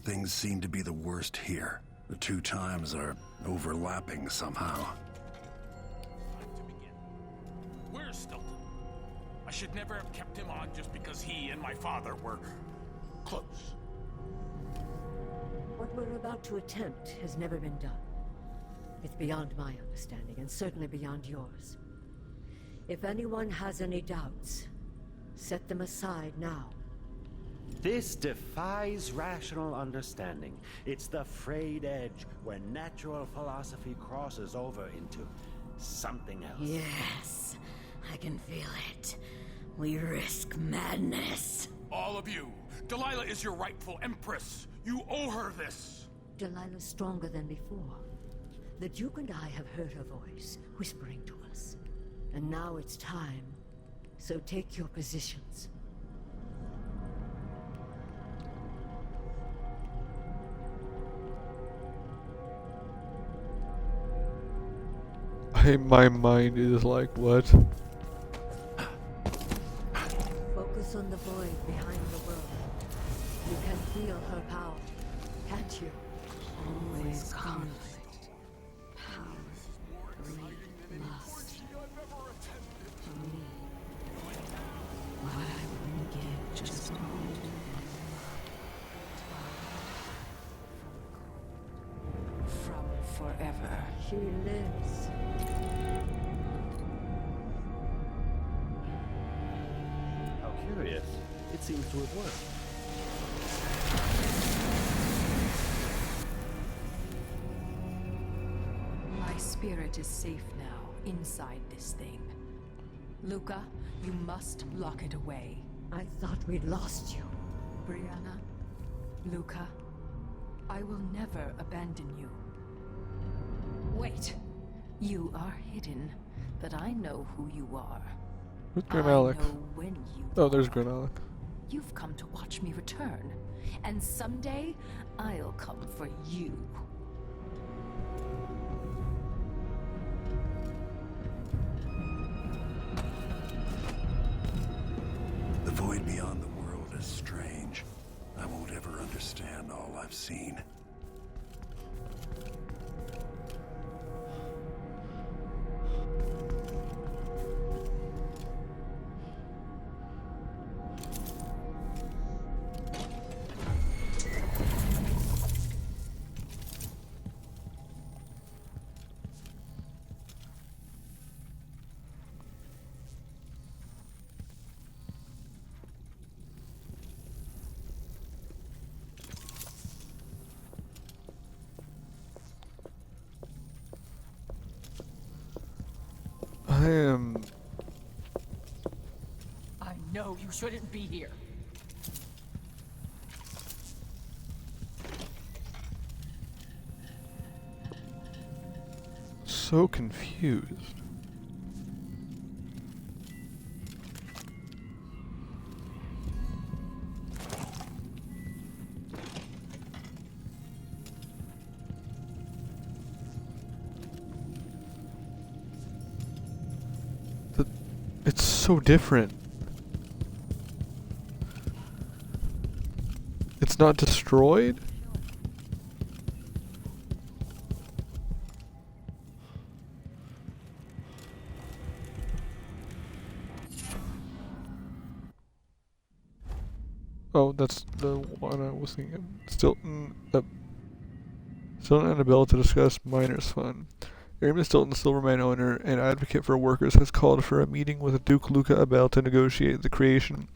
Things seem to be the worst here. The two times are overlapping somehow. To begin. Where's Stilton? I should never have kept him on just because he and my father were close. What we're about to attempt has never been done. It's beyond my understanding, and certainly beyond yours. If anyone has any doubts, set them aside now. This defies rational understanding. It's the frayed edge where natural philosophy crosses over into something else. Yes, I can feel it. We risk madness. All of you, Delilah is your rightful empress. You owe her this. Delilah's stronger than before. The Duke and I have heard her voice, whispering to us. And now it's time. So take your positions. My mind is like, what? Focus on the void behind the world. You can feel her power, can't you? Always conflict. Power. Greed. Lust. For me. What I wouldn't give just to hold you. From forever. She lives. It seems to have worked. My spirit is safe now, inside this thing. Luca, you must lock it away. I thought we'd lost you. Brianna, Luca, I will never abandon you. Wait, you are hidden, but I know who you are. Who's I Granalik? know when you Oh, there's Granalik. You've come to watch me return, and someday I'll come for you. The void beyond the world is strange. I won't ever understand all I've seen. I know you shouldn't be here. So confused. It's so different. It's not destroyed? Oh, that's the one I was thinking. Stilton and Abel to discuss miners' fund. Aramis Stilton, the silver mine owner and advocate for workers, has called for a meeting with Duke Luca Abel to negotiate the creation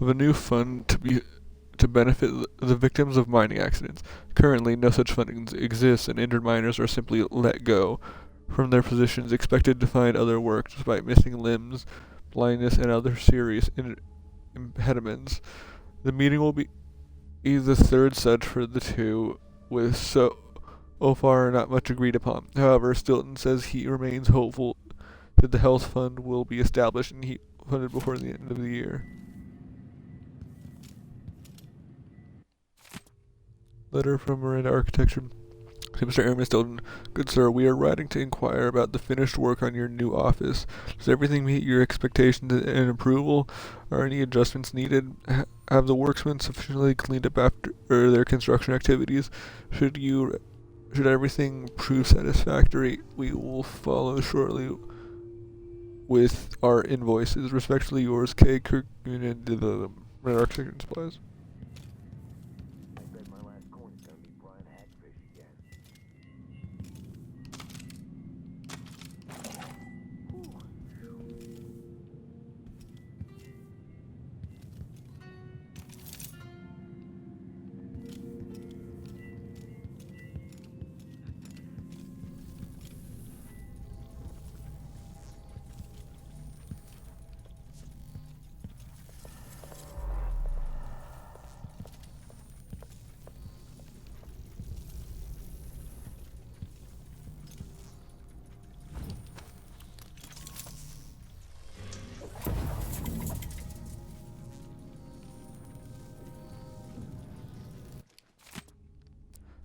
of a new fund to benefit the victims of mining accidents. Currently, no such fund exists, and injured miners are simply let go from their positions, expected to find other work despite missing limbs, blindness, and other serious impediments. The meeting will be the third such for the two, with so far not much agreed upon. However, Stilton says he remains hopeful that the health fund will be established and funded before the end of the year. Letter from Miranda Architecture. To Mr. Aramis Stilton. Good sir, we are writing to inquire about the finished work on your new office. Does everything meet your expectations and approval? Are any adjustments needed? Have the workmen sufficiently cleaned up after their construction activities? Should everything prove satisfactory, we will follow shortly with our invoices. Respectfully yours, K. Kirk Union, the Architecture and Supplies.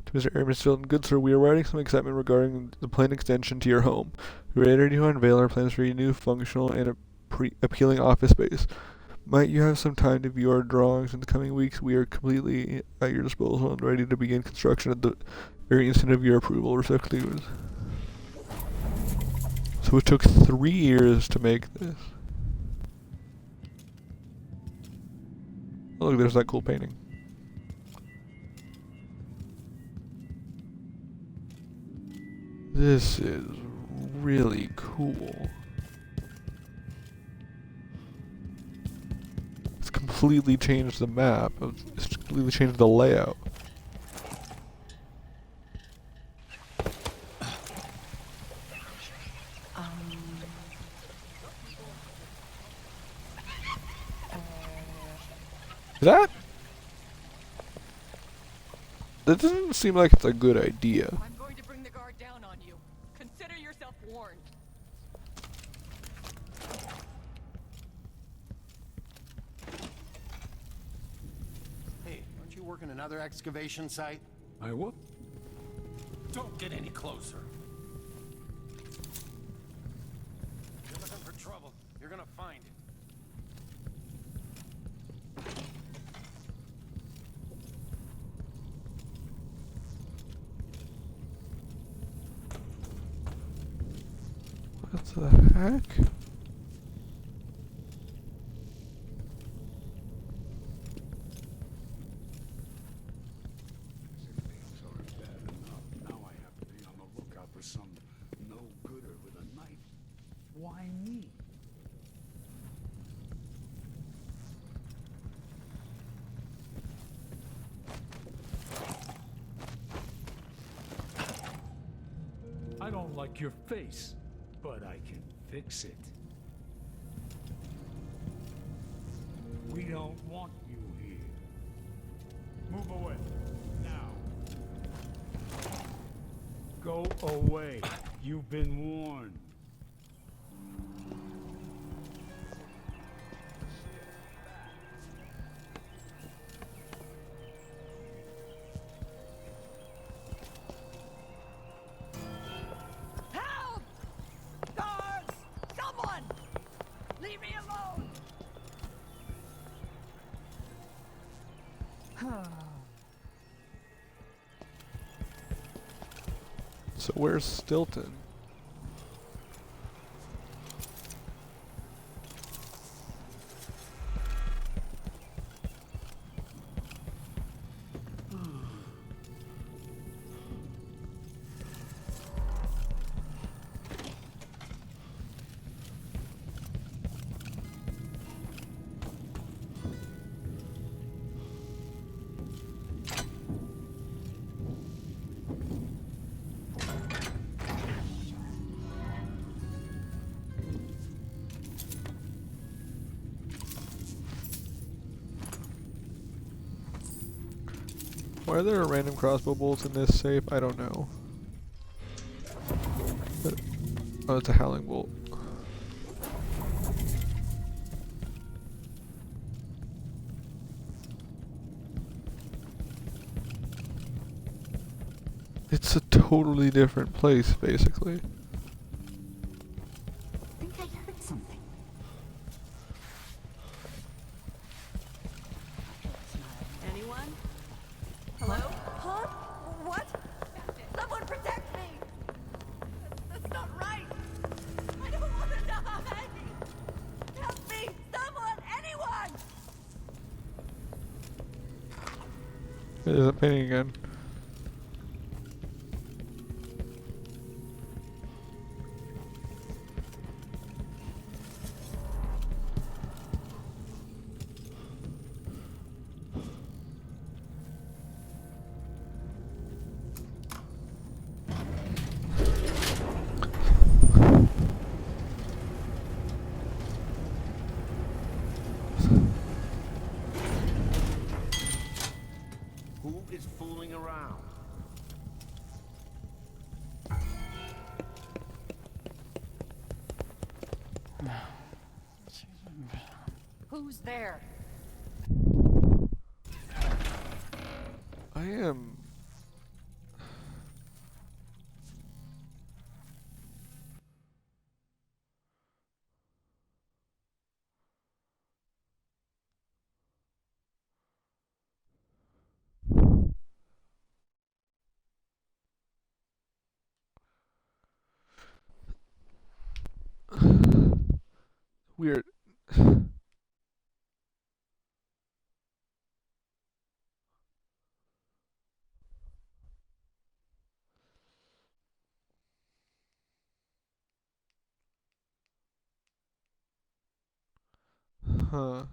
To Mr. Aramis Stilton, good sir, we are writing some excitement regarding the planned extension to your home. We are ready to unveil our plans for a new functional and appealing office space. Might you have some time to view our drawings in the coming weeks? We are completely at your disposal and ready to begin construction at the very instant of your approval. Respectfully yours. So it took 3 years to make this. Oh, look, there's that cool painting. This is really cool. It's completely changed the map. It's completely changed the layout. That doesn't seem like it's a good idea. I'm going to bring the guard down on you. Consider yourself warned. Hey, aren't you working another excavation site? I what? Don't get any closer. If you're looking for trouble, you're gonna find it. What the heck? Now I have to be on the lookout for some no-gooder with a knife. Why me? I don't like your face, but I can fix it. We don't want you here. Move away. Now. Go away. You've been warned. Help! Guards! Someone! Leave me alone! So where's Stilton? Why are there random crossbow bolts in this safe? I don't know. But, oh, it's a howling bolt. It's a totally different place, basically. I think I heard something. Anyone? Hello? Huh? What? Someone protect me! That's not right! I don't want to die! Help me! Someone! Anyone! It isn't painting again. Who is fooling around? Who's there? I am... Weird. Huh.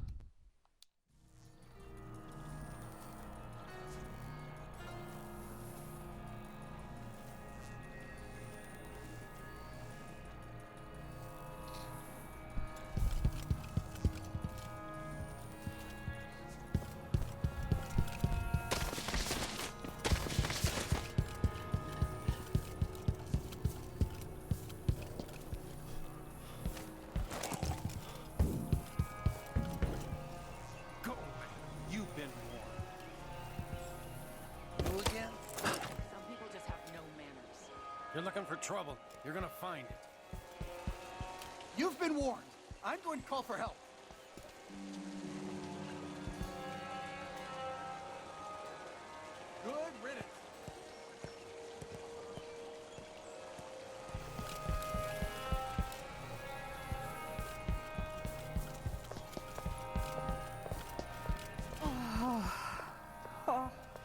You're looking for trouble. You're gonna find it. You've been warned. I'm going to call for help. Good riddance.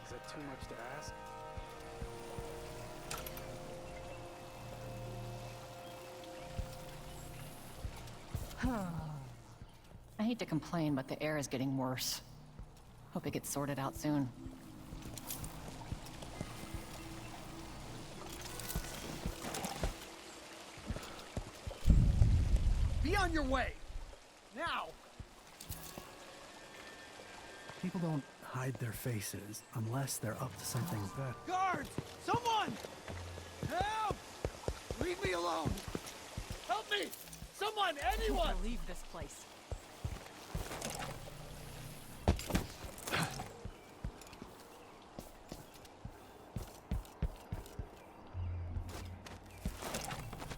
Is that too much to ask? I hate to complain, but the air is getting worse. Hope it gets sorted out soon. Be on your way. Now. People don't hide their faces unless they're up to something bad. Guards! Someone! Help! Leave me alone! Help me! Someone! Anyone! I can't leave this place.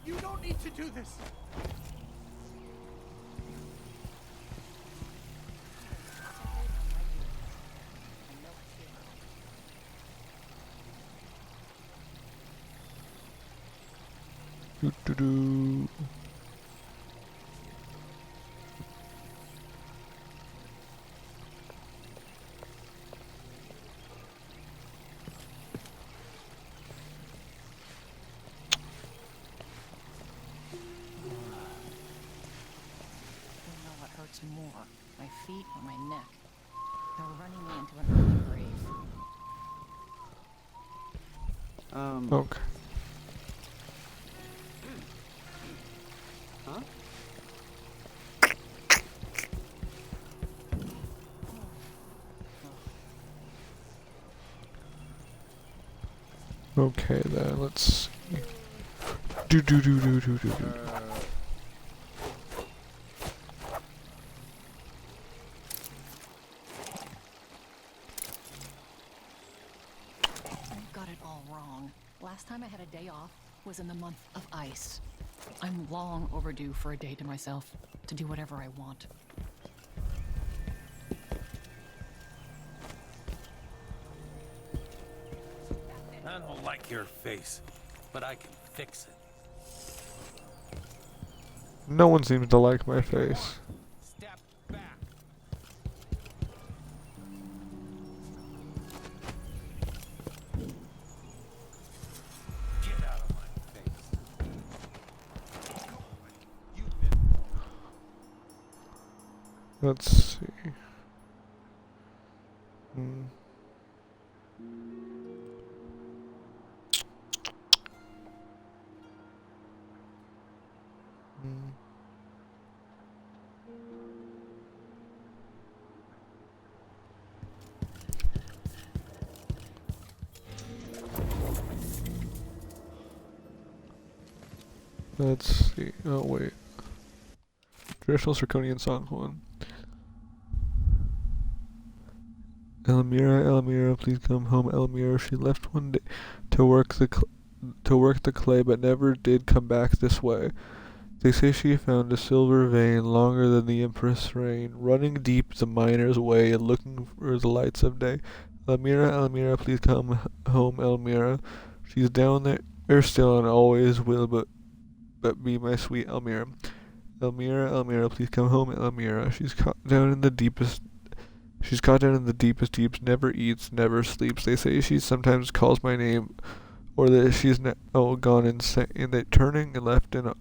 You don't need to do this! Do. What hurts more, my feet or my neck? They're running me into an early grave. Okay. Huh? Okay then, let's see. Do. I've got it all wrong. Last time I had a day off was in the month of ice. I'm long overdue for a day to myself, to do whatever I want. I don't like your face, but I can fix it. No one seems to like my face. Step back. Get out of my face. You've been Let's see. Let's see. Oh wait. Traditional Zirconian song. Hold on. Elmira, please come home. Elmira, she left one day to work the clay, but never did come back this way. They say she found a silver vein longer than the Empress' reign, running deep the miner's way and looking for the lights of day. Elmira, please come home. Elmira, she's down there still and always will, but be my sweet Elmira. Elmira, please come home. Elmira, she's caught down in the deepest deeps, never eats, never sleeps. They say she sometimes calls my name, or that she's gone insane, that turning and left and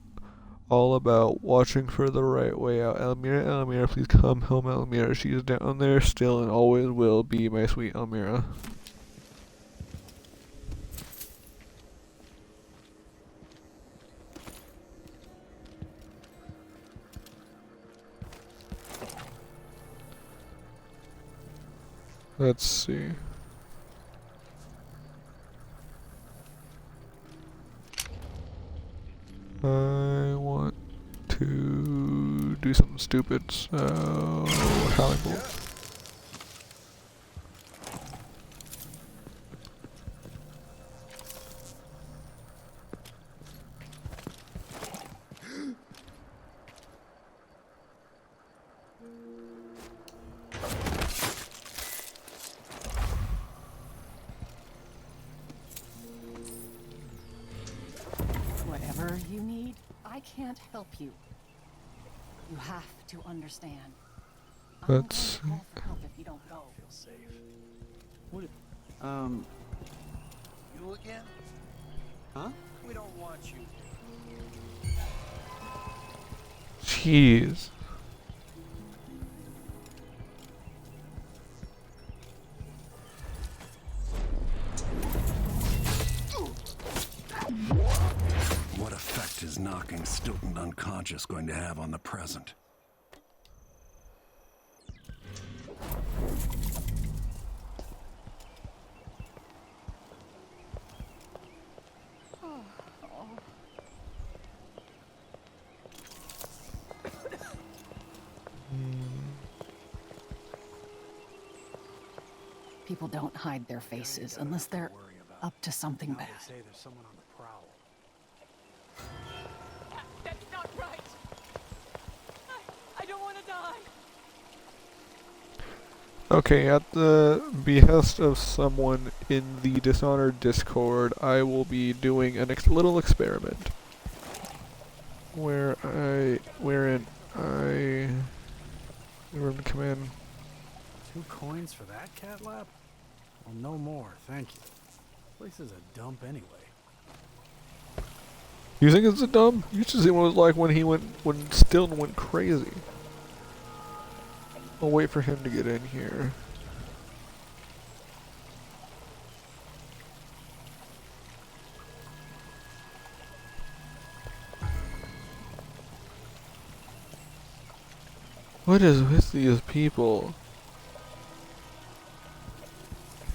all about, watching for the right way out. Elmira, please come home. Elmira, she is down there still and always will be my sweet Elmira. Let's see. I want to do something stupid, so Howling Bolt. I can't help you. You have to understand. That's... I'm going to call for help if you don't go. Feel safe. What? You again? Huh? We don't want you. Jeez. What effect is knocking Stilton unconscious going to have on the present? People don't hide their faces unless they're up to something bad. Say there's someone on the prowl. That's not right. I don't want to die. Okay, at the behest of someone in the Dishonored Discord, I will be doing a little experiment. Wherein I room to come in. 2 coins for that cat lab? Well, no more, thank you. Place is a dump anyway. You think it's a dumb? You should see what it was like when Stilton went crazy. I'll wait for him to get in here. What is with these people?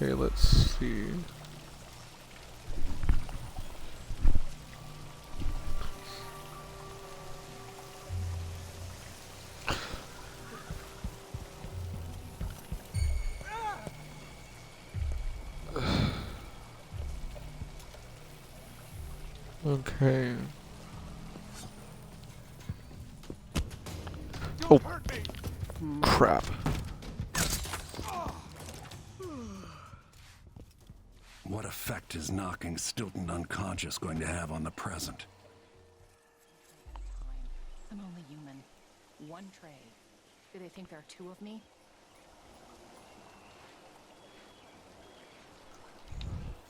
Okay, let's see. Okay. Oh, crap. What effect is knocking Stilton unconscious going to have on the present? I'm only human. One trade. Do they think there are 2 of me?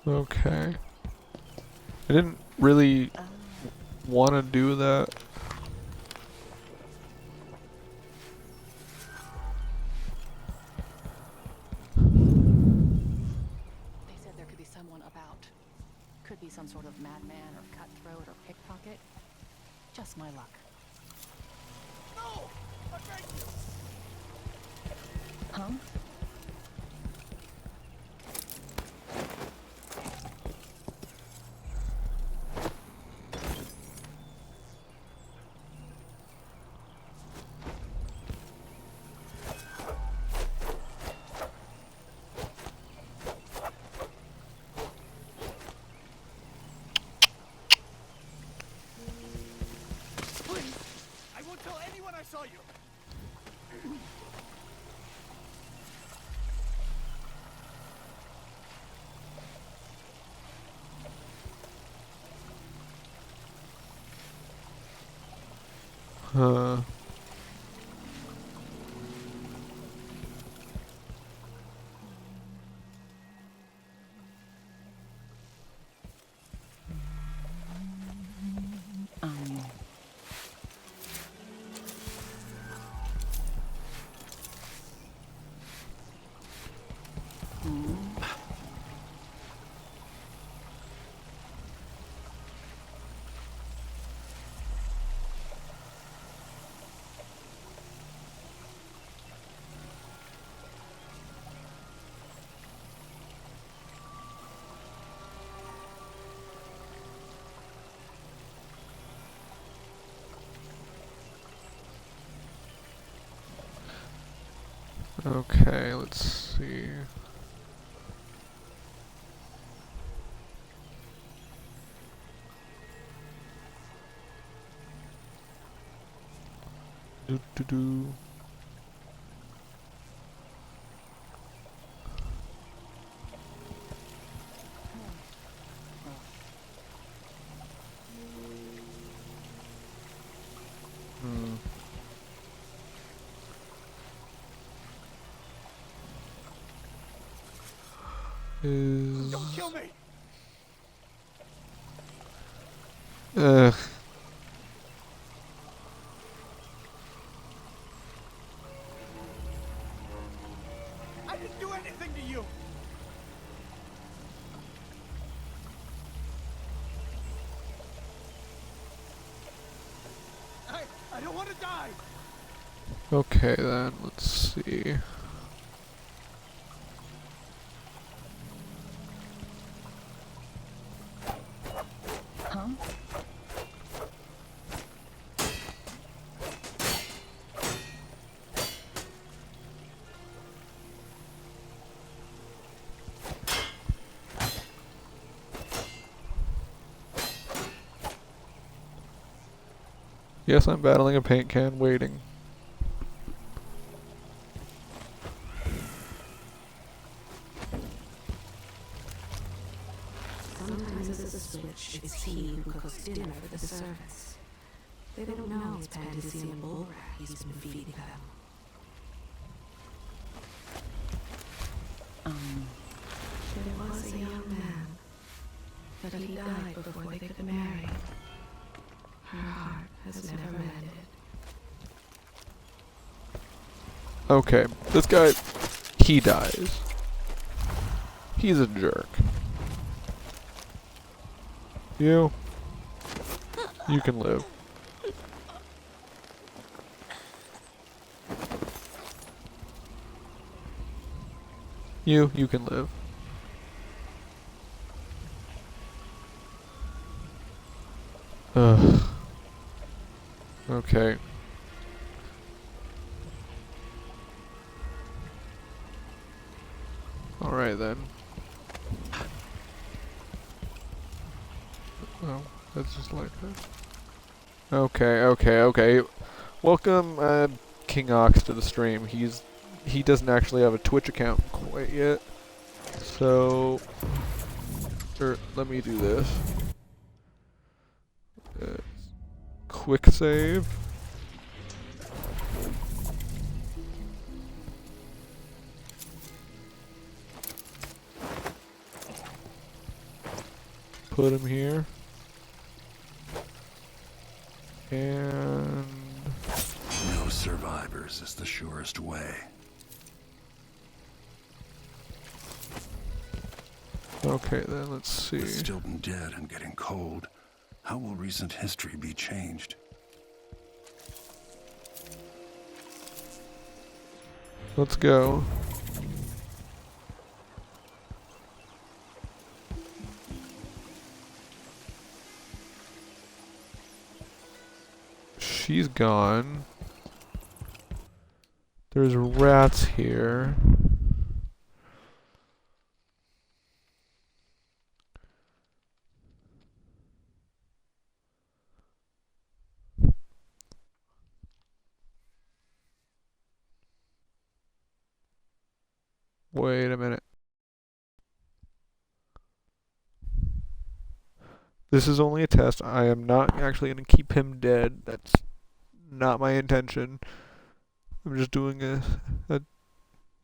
Okay. I didn't really want to do that. They said there could be someone about. Could be some sort of madman or cutthroat or pickpocket. Just my luck. No! I beg you! Huh? Please! I won't tell anyone I saw you! Huh. Okay, let's see. Do do do. is... Don't kill me! I didn't do anything to you! I don't want to die! Okay then, let's see. Huh? Yes, I'm battling a paint can, waiting. Sometimes as a switch, it's he who cooks dinner for the servants. They don't know it's Pantasia and bull rat he's been feeding them. There was a young man, but he died before they could marry. Her heart has never mended. Okay, this guy, he dies. He's a jerk. You can live. You can live. Ugh. Okay. Alright then. Oh, that's just like that. Okay. Welcome, King Ox to the stream. He doesn't actually have a Twitch account quite yet. So, let me do this. Quick save. Put him here. And... No survivors is the surest way. Okay then, let's see. With Stilton dead and getting cold, how will recent history be changed? Let's go. She's gone. There's rats here. Wait a minute. This is only a test. I am not actually going to keep him dead. That's not my intention. I'm just doing not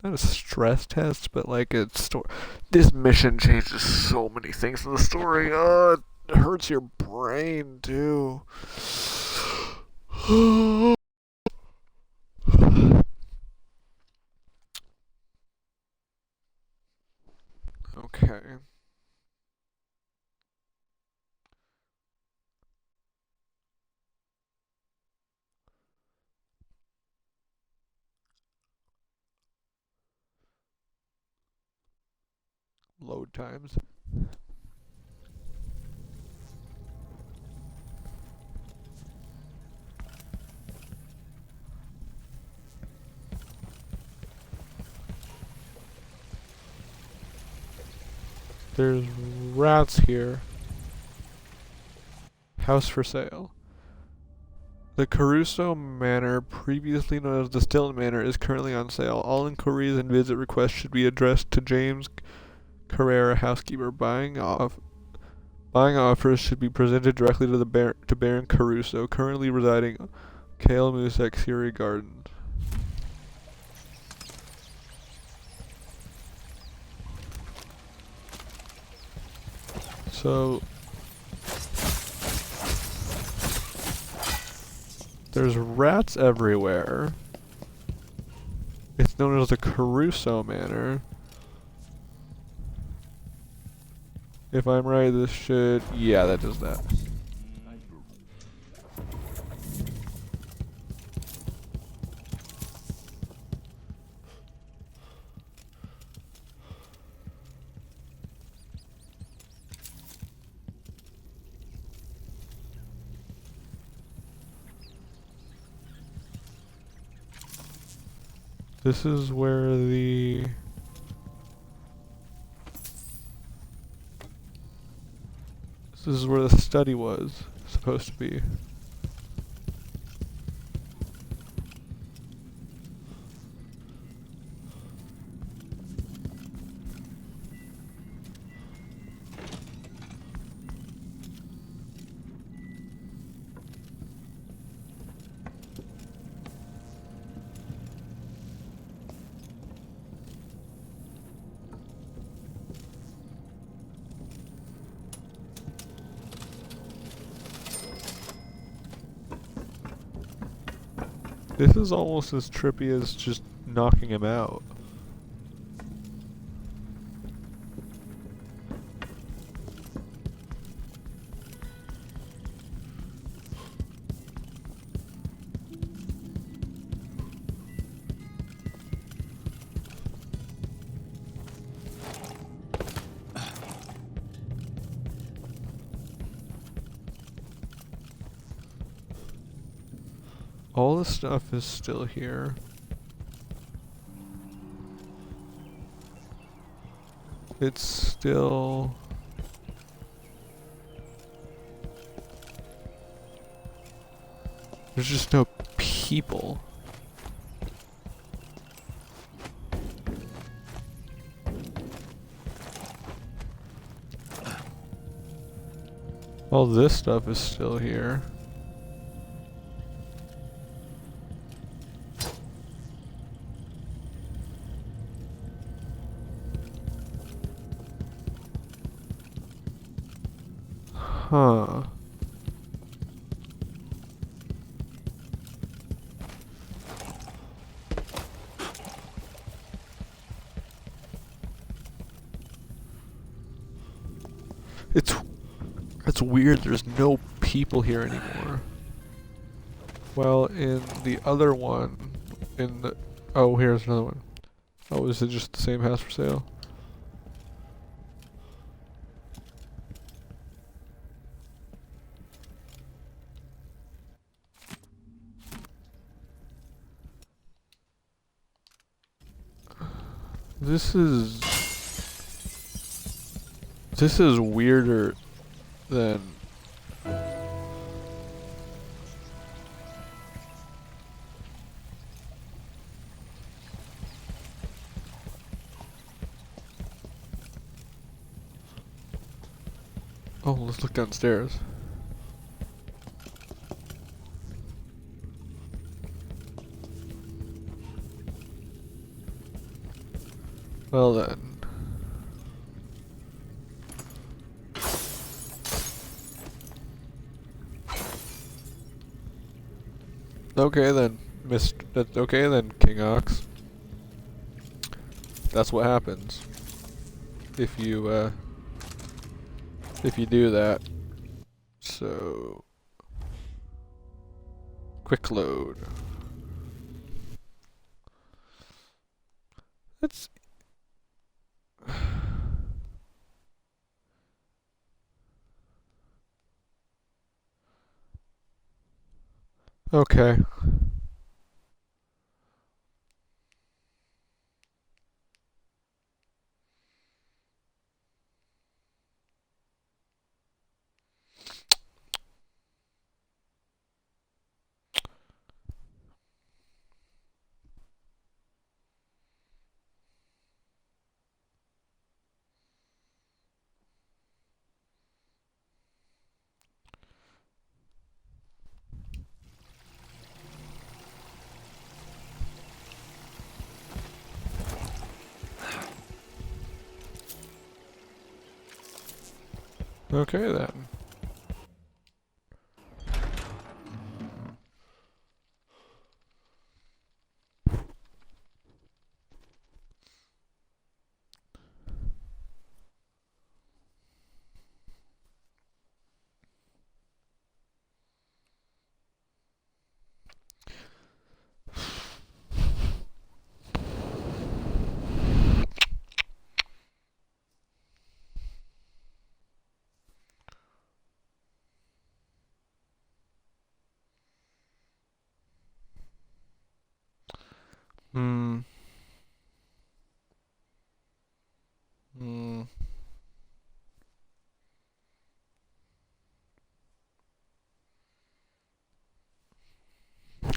a stress test, but like a story. This mission changes so many things in the story. It hurts your brain too. Okay. Load times. There's rats here. House for sale. The Caruso Manor, previously known as the Stilton Manor, is currently on sale. All inquiries and visit requests should be addressed to James Carrera, housekeeper. Buying offers should be presented directly to Baron Caruso, currently residing Kale Moose Execury Gardens. So there's rats everywhere. It's known as the Caruso Manor. If I'm right, this should... yeah, that does that. This is where the... this is where the study was supposed to be. This is almost as trippy as just knocking him out. All the stuff is still here. It's still... there's just no people. All this stuff is still here. Huh. It's weird there's no people here anymore. Well, in the other one, in the... oh, here's another one. Oh, is it just the same house for sale? This is weirder than... oh, let's look downstairs. Well then. Okay then, okay then, King Ox. That's what happens if you do that. So, quick load. Let's... okay. Okay then. Hmm. Hmm.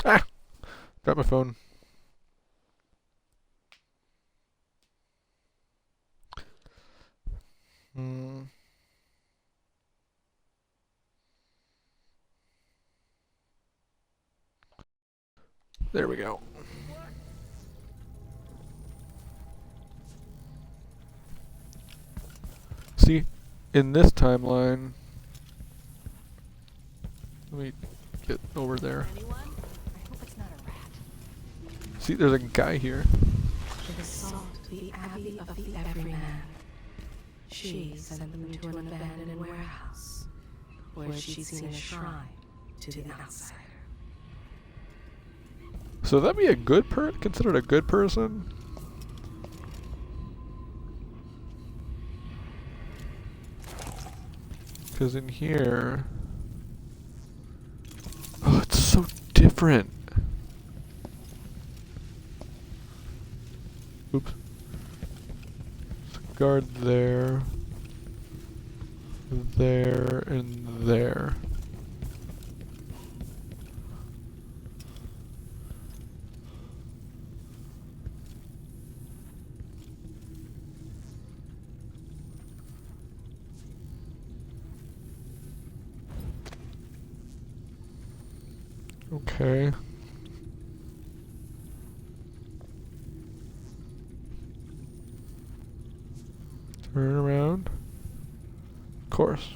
Ah! Got my phone. Hmm. There we go. See, in this timeline, let me get over there. See, there's a guy here. They sought the Abbey of the Everyman. She sent them to an abandoned warehouse, where she'd seen a shrine to the outsider. So that'd be a good considered a good person? Because in here... Oh, it's so different. Oops. Guard there. There and there. Okay. Turn around. Of course.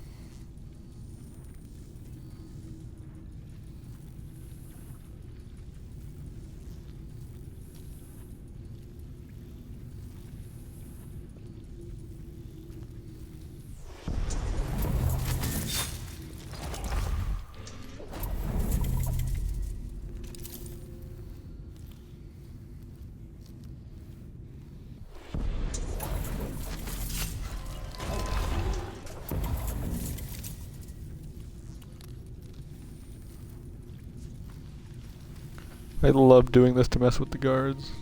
I love doing this to mess with the guards.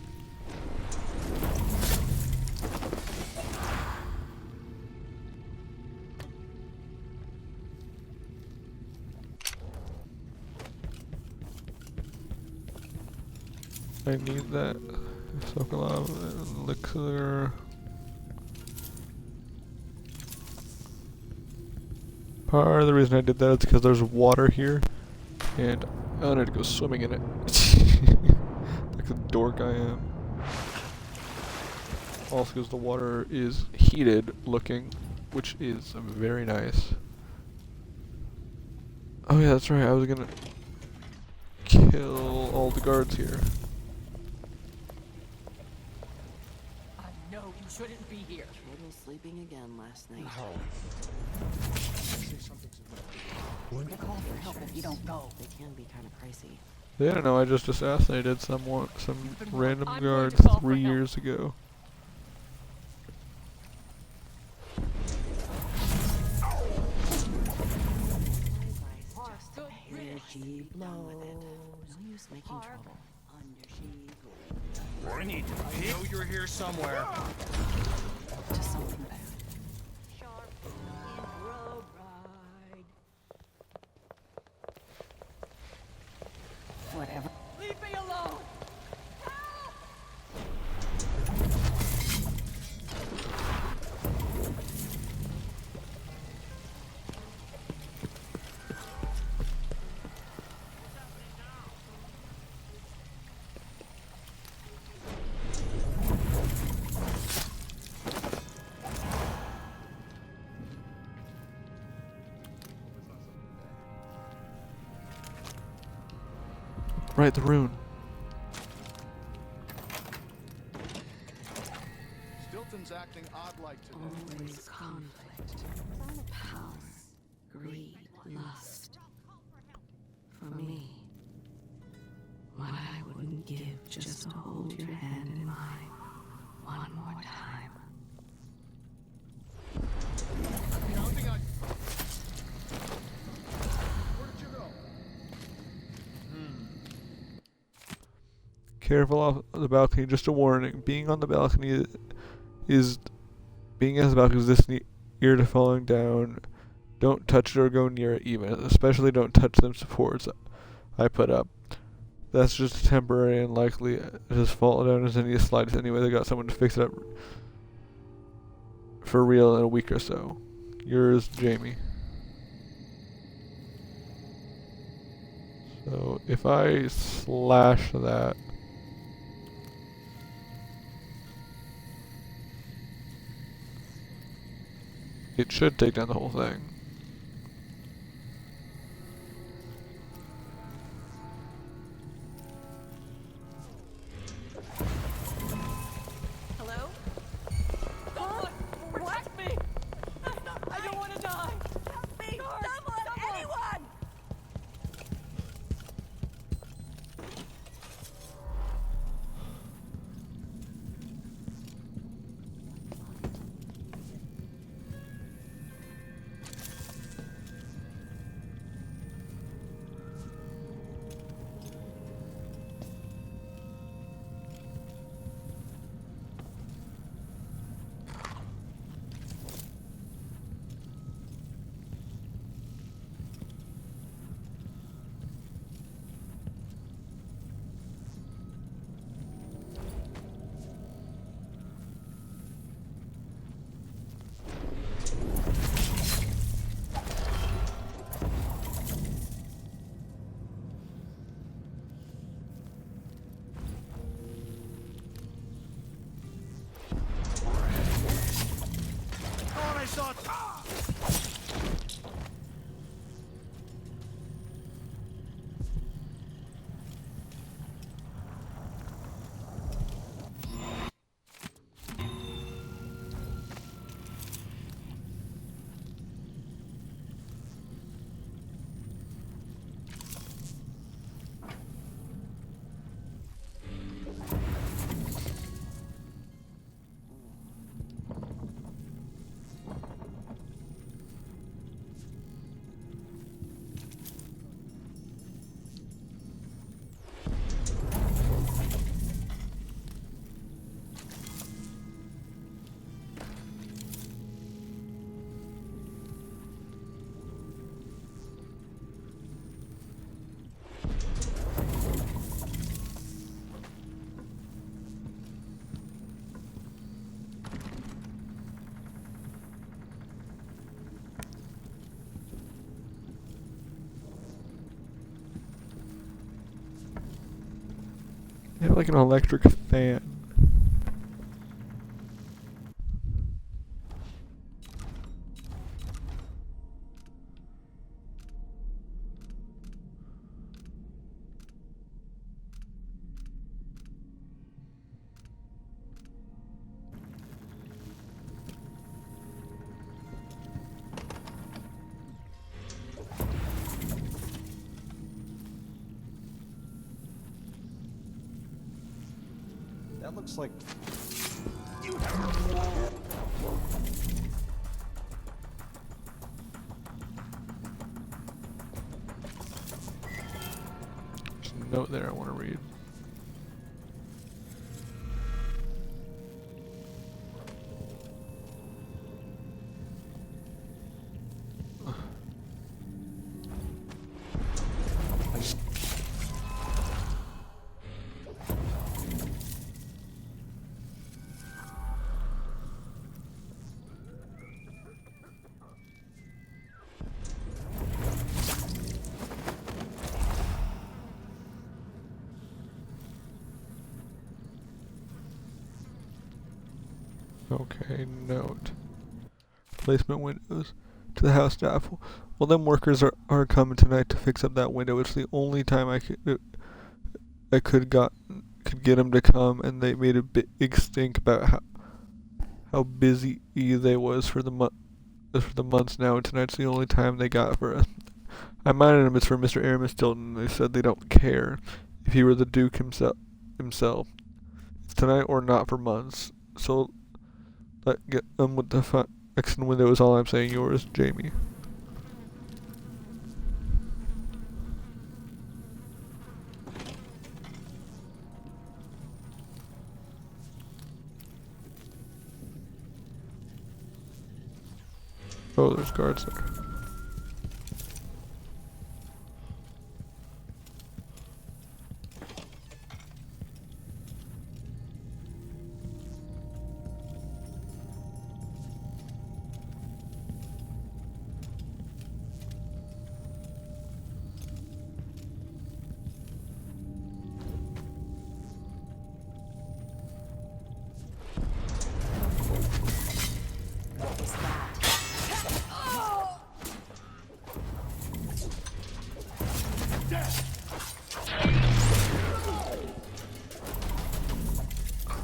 I need that. Sokolov and elixir. Part of the reason I did that is because there's water here, and I wanted to go swimming in it. Like the dork I am. Also because the water is heated looking, which is very nice. Oh yeah, that's right, I was gonna kill all the guards here. No, you shouldn't be here. Trouble sleeping again last night. Call for help if you don't go. They can be kind of pricey. Yeah, I don't know, I just assassinated some random guards 3 years ago. Energy blows. No use making trouble. I know you're here somewhere. To something bad. Whatever. Leave me alone! Right, the rune. Stilton's acting odd-like today. Always conflict. Power. Greed. Lust. For me, what I wouldn't give just to hold your hand in mine one more time. Counting on... Where did you go? Careful off the balcony, just a warning. Being on the balcony is being as the balcony is this near to falling down. Don't touch it or go near it even. Especially don't touch them supports I put up. That's just temporary and likely just fall down as any slides anyway. They got someone to fix it up for real in a week or so. Yours, Jamie. So if I slash that, it should take down the whole thing. Hello? Someone protect me! I don't want to die! Help me! Someone! Anyone! They have like an electric fan. That looks like... There's a note there I want to read. Okay, note. Placement windows to the house staff. Well, them workers are coming tonight to fix up that window. It's the only time I could I could get him to come, and they made a big stink about how busy they was for the months now, and tonight's the only time they got for us. I minded him it's for Mr. Aramis Stilton. They said they don't care if he were the Duke himself. It's tonight or not for months. So get them with the exit window is all I'm saying. Yours, Jamie. Oh, there's guards there.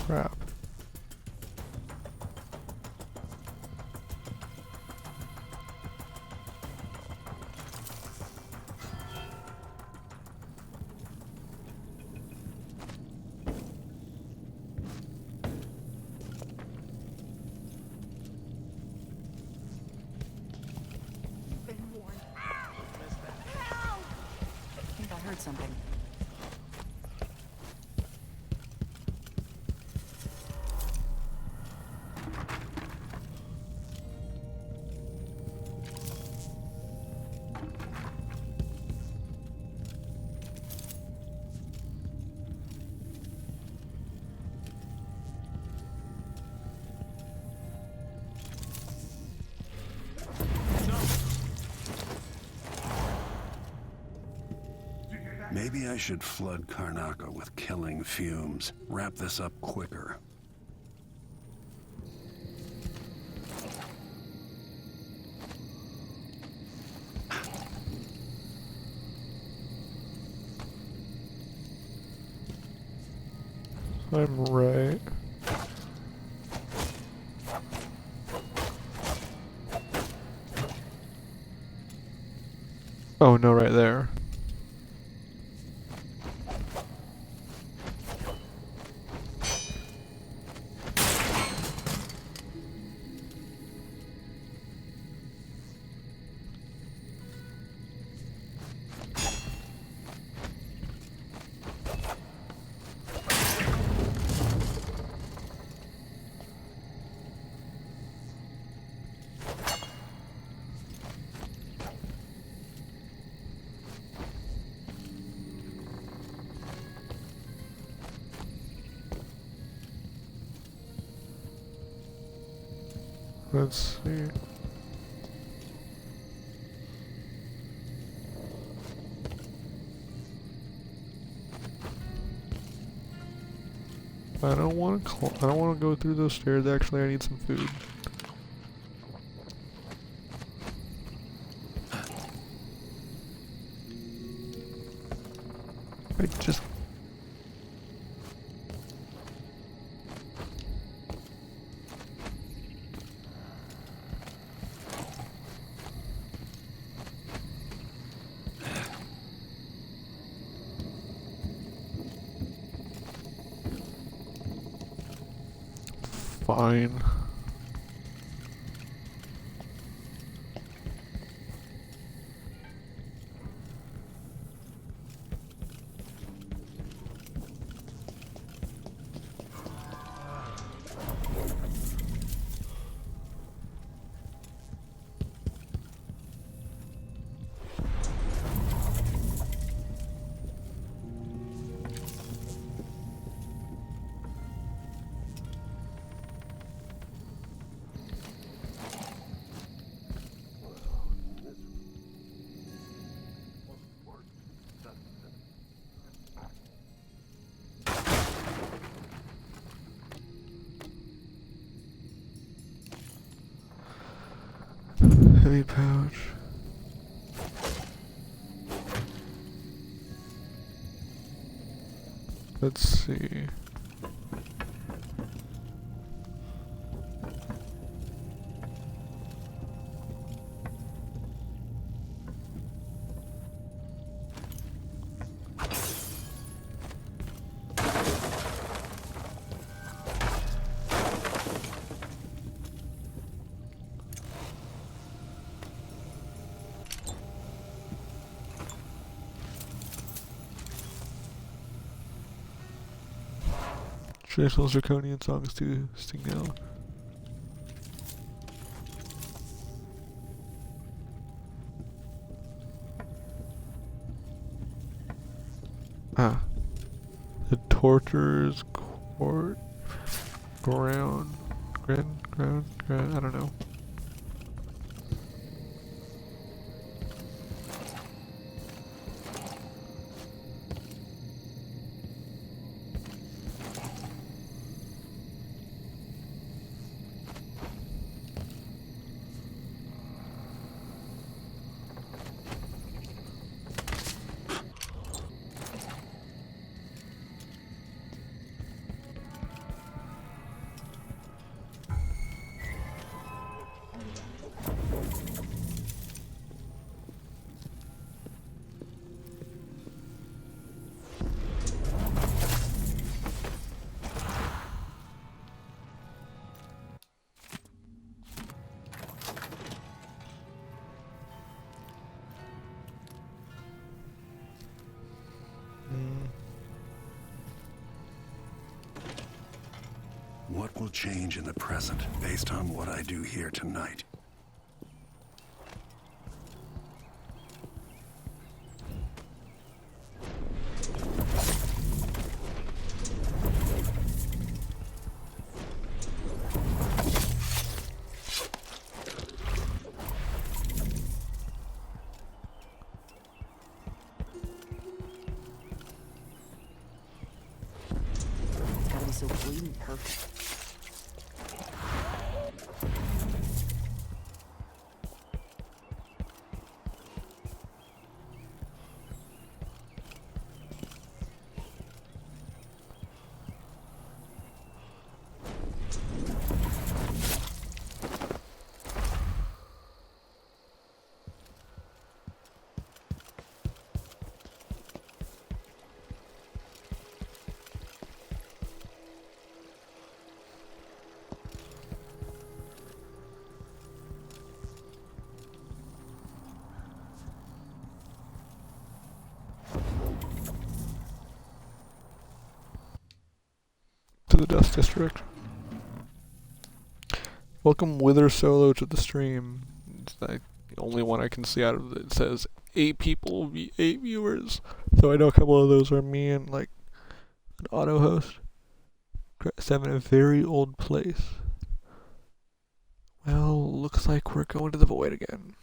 Crap. I think I heard something. Maybe I should flood Karnaca with killing fumes. Wrap this up quicker. I'm right. Oh no, right there. Let's see. I don't want to go through those stairs. Actually, I need some food. I just fine. Heavy pouch. Let's see. Traditional Draconian songs to sing now. Ah. The Torturer's Court. Ground. Ground. I don't know. What will change in the present based on what I do here tonight? Gotta be so bleeding perfect. To the Dust District. Welcome Wither Solo to the stream. It's like the only one I can see out of it. It says 8 people, 8 viewers. So I know a couple of those are me and like an auto host. 7, a very old place. Well, looks like we're going to the void again.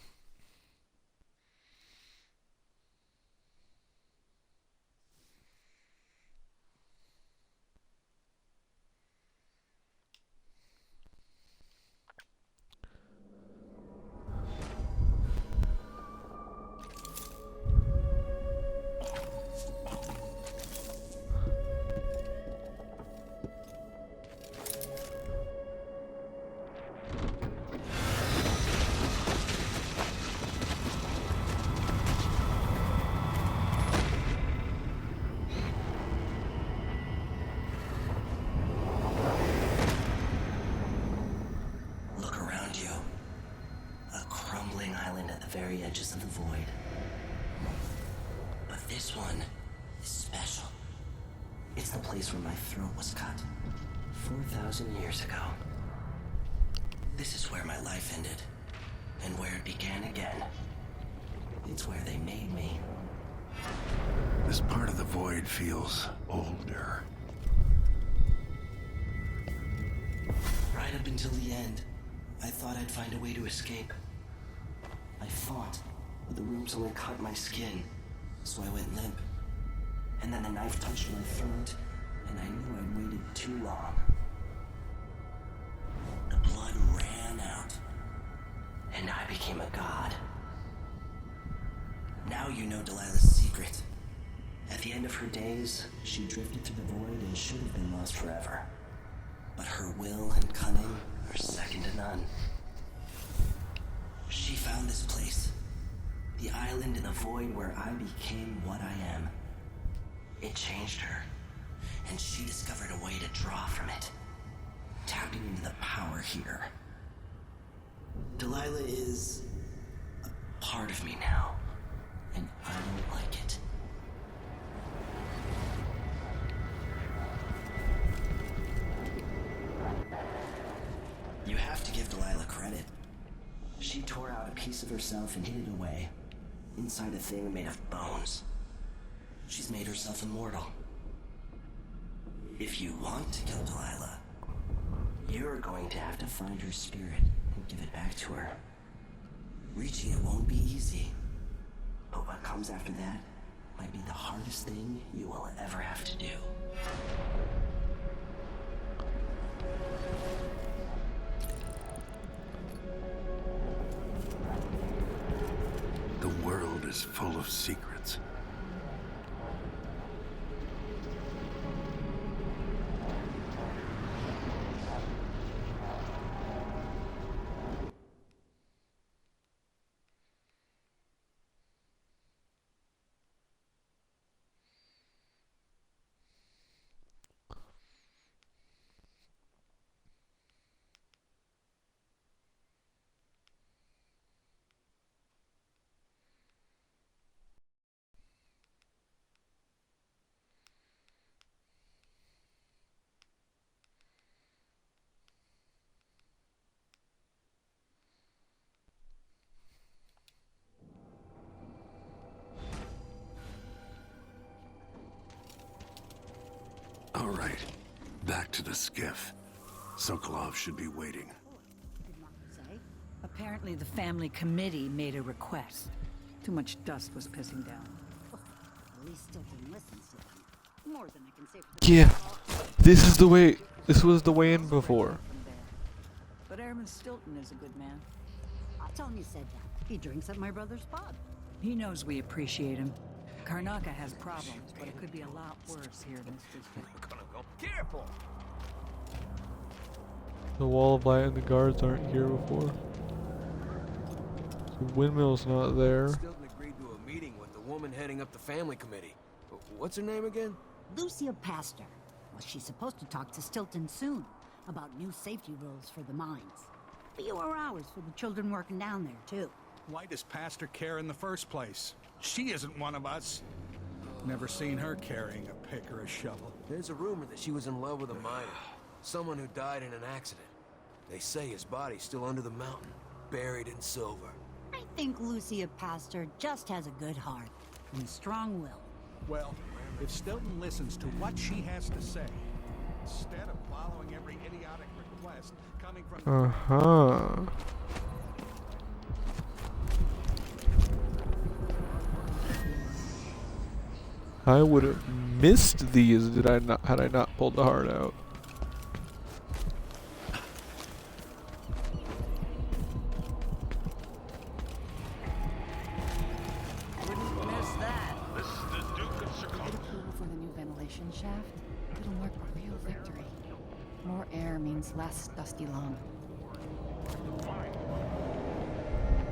Look around you. A crumbling island at the very edges of the void. But this one is special. It's the place where my throat was cut 4,000 years ago. This is where my life ended, and where it began again. It's where they made me. This part of the void feels older. Right up until the end, I thought I'd find a way to escape. I fought, but the ropes only cut my skin, so I went limp. And then the knife touched my throat, and I knew I'd waited too long. The blood ran out, and I became a god. Now you know Delilah's secret, At the end of her days, she drifted through the void and should have been lost forever. But her will and cunning are second to none. She found this place, the island in the void where I became what I am. It changed her, and she discovered a way to draw from it, tapping into the power here. Delilah is a part of me now, and I don't like it. You have to give Delilah credit. She tore out a piece of herself and hid it away, inside a thing made of bones. She's made herself immortal. If you want to kill Delilah, you're going to have to find her spirit and give it back to her. Reaching it won't be easy, but what comes after that might be the hardest thing you will ever have to do. The world is full of secrets. All right, back to the skiff. Sokolov should be waiting. Apparently the family committee made a request. Too much dust was pissing down. At least Stilton listens to them. More than I can say for the Yeah, this is the way. This was the way in before. But Airman Stilton is a good man. I'll tell him you said that. He drinks at my brother's pub. He knows we appreciate him. Karnaca has problems, but it could be a lot worse here than Careful! The wall of light and the guards aren't here before. The windmill's not there. Stilton agreed to a meeting with the woman heading up the family committee. What's her name again? Lucia Pastor. Well, she's supposed to talk to Stilton soon about new safety rules for the mines. Fewer hours for the children working down there, too. Why does Pastor care in the first place? She isn't one of us. Never seen her carrying a pick or a shovel. There's a rumor that she was in love with a miner. Someone who died in an accident. They say his body's still under the mountain, buried in silver. I think Lucia Pastor just has a good heart and strong will. Well, if Stilton listens to what she has to say, instead of following every idiotic request coming from... Uh-huh. I would have missed these had I not pulled the heart out. Wouldn't miss that. This is the Duke of Chicago. Get approval for the new ventilation shaft. It'll mark a real victory. More air means less dusty lung.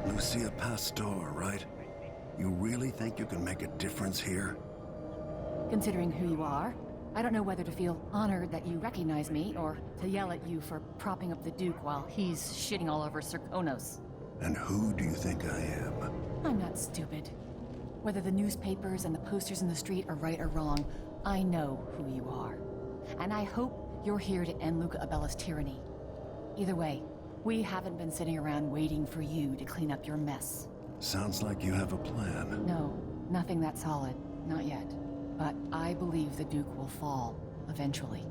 Lucia Pastor, right? You really think you can make a difference here? Considering who you are, I don't know whether to feel honored that you recognize me or to yell at you for propping up the Duke while he's shitting all over Serkonos. And who do you think I am? I'm not stupid. Whether the newspapers and the posters in the street are right or wrong, I know who you are. And I hope you're here to end Luca Abella's tyranny. Either way, we haven't been sitting around waiting for you to clean up your mess. Sounds like you have a plan. No, nothing that solid. Not yet. But I believe the Duke will fall, eventually.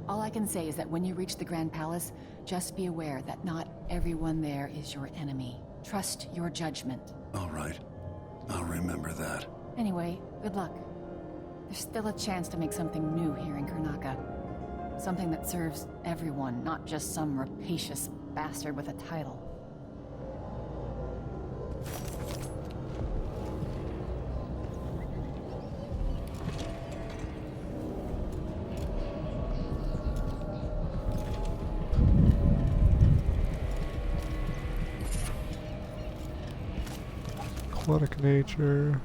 All I can say is that when you reach the Grand Palace, just be aware that not everyone there is your enemy. Trust your judgment. All right. I'll remember that. Anyway, good luck. There's still a chance to make something new here in Karnaca. Something that serves everyone, not just some rapacious bastard with a title. Aquatic nature.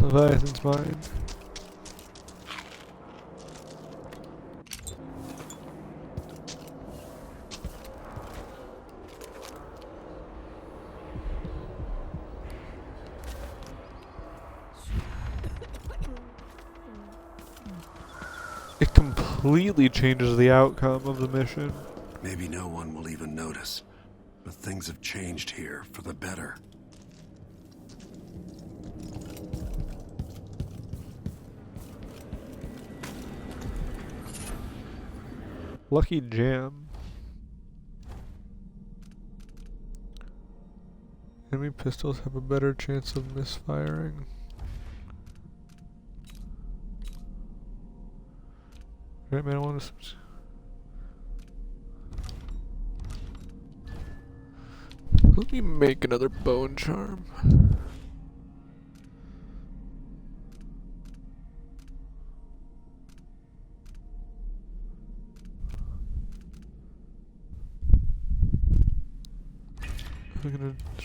Leviathan's mine. It completely changes the outcome of the mission. Maybe no one will even notice, but things have changed here for the better. Lucky jam. Enemy pistols have a better chance of misfiring. Right, man, I want to... Let me make another bone charm.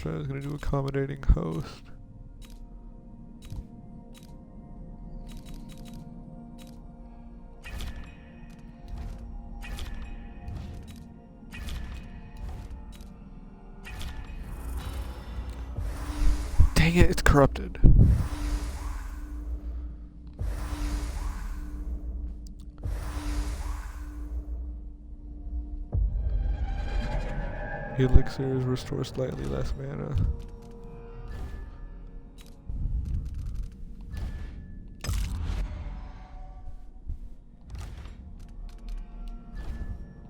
I was gonna do accommodating host. Dang it, it's corrupted. Elixirs restore slightly less mana.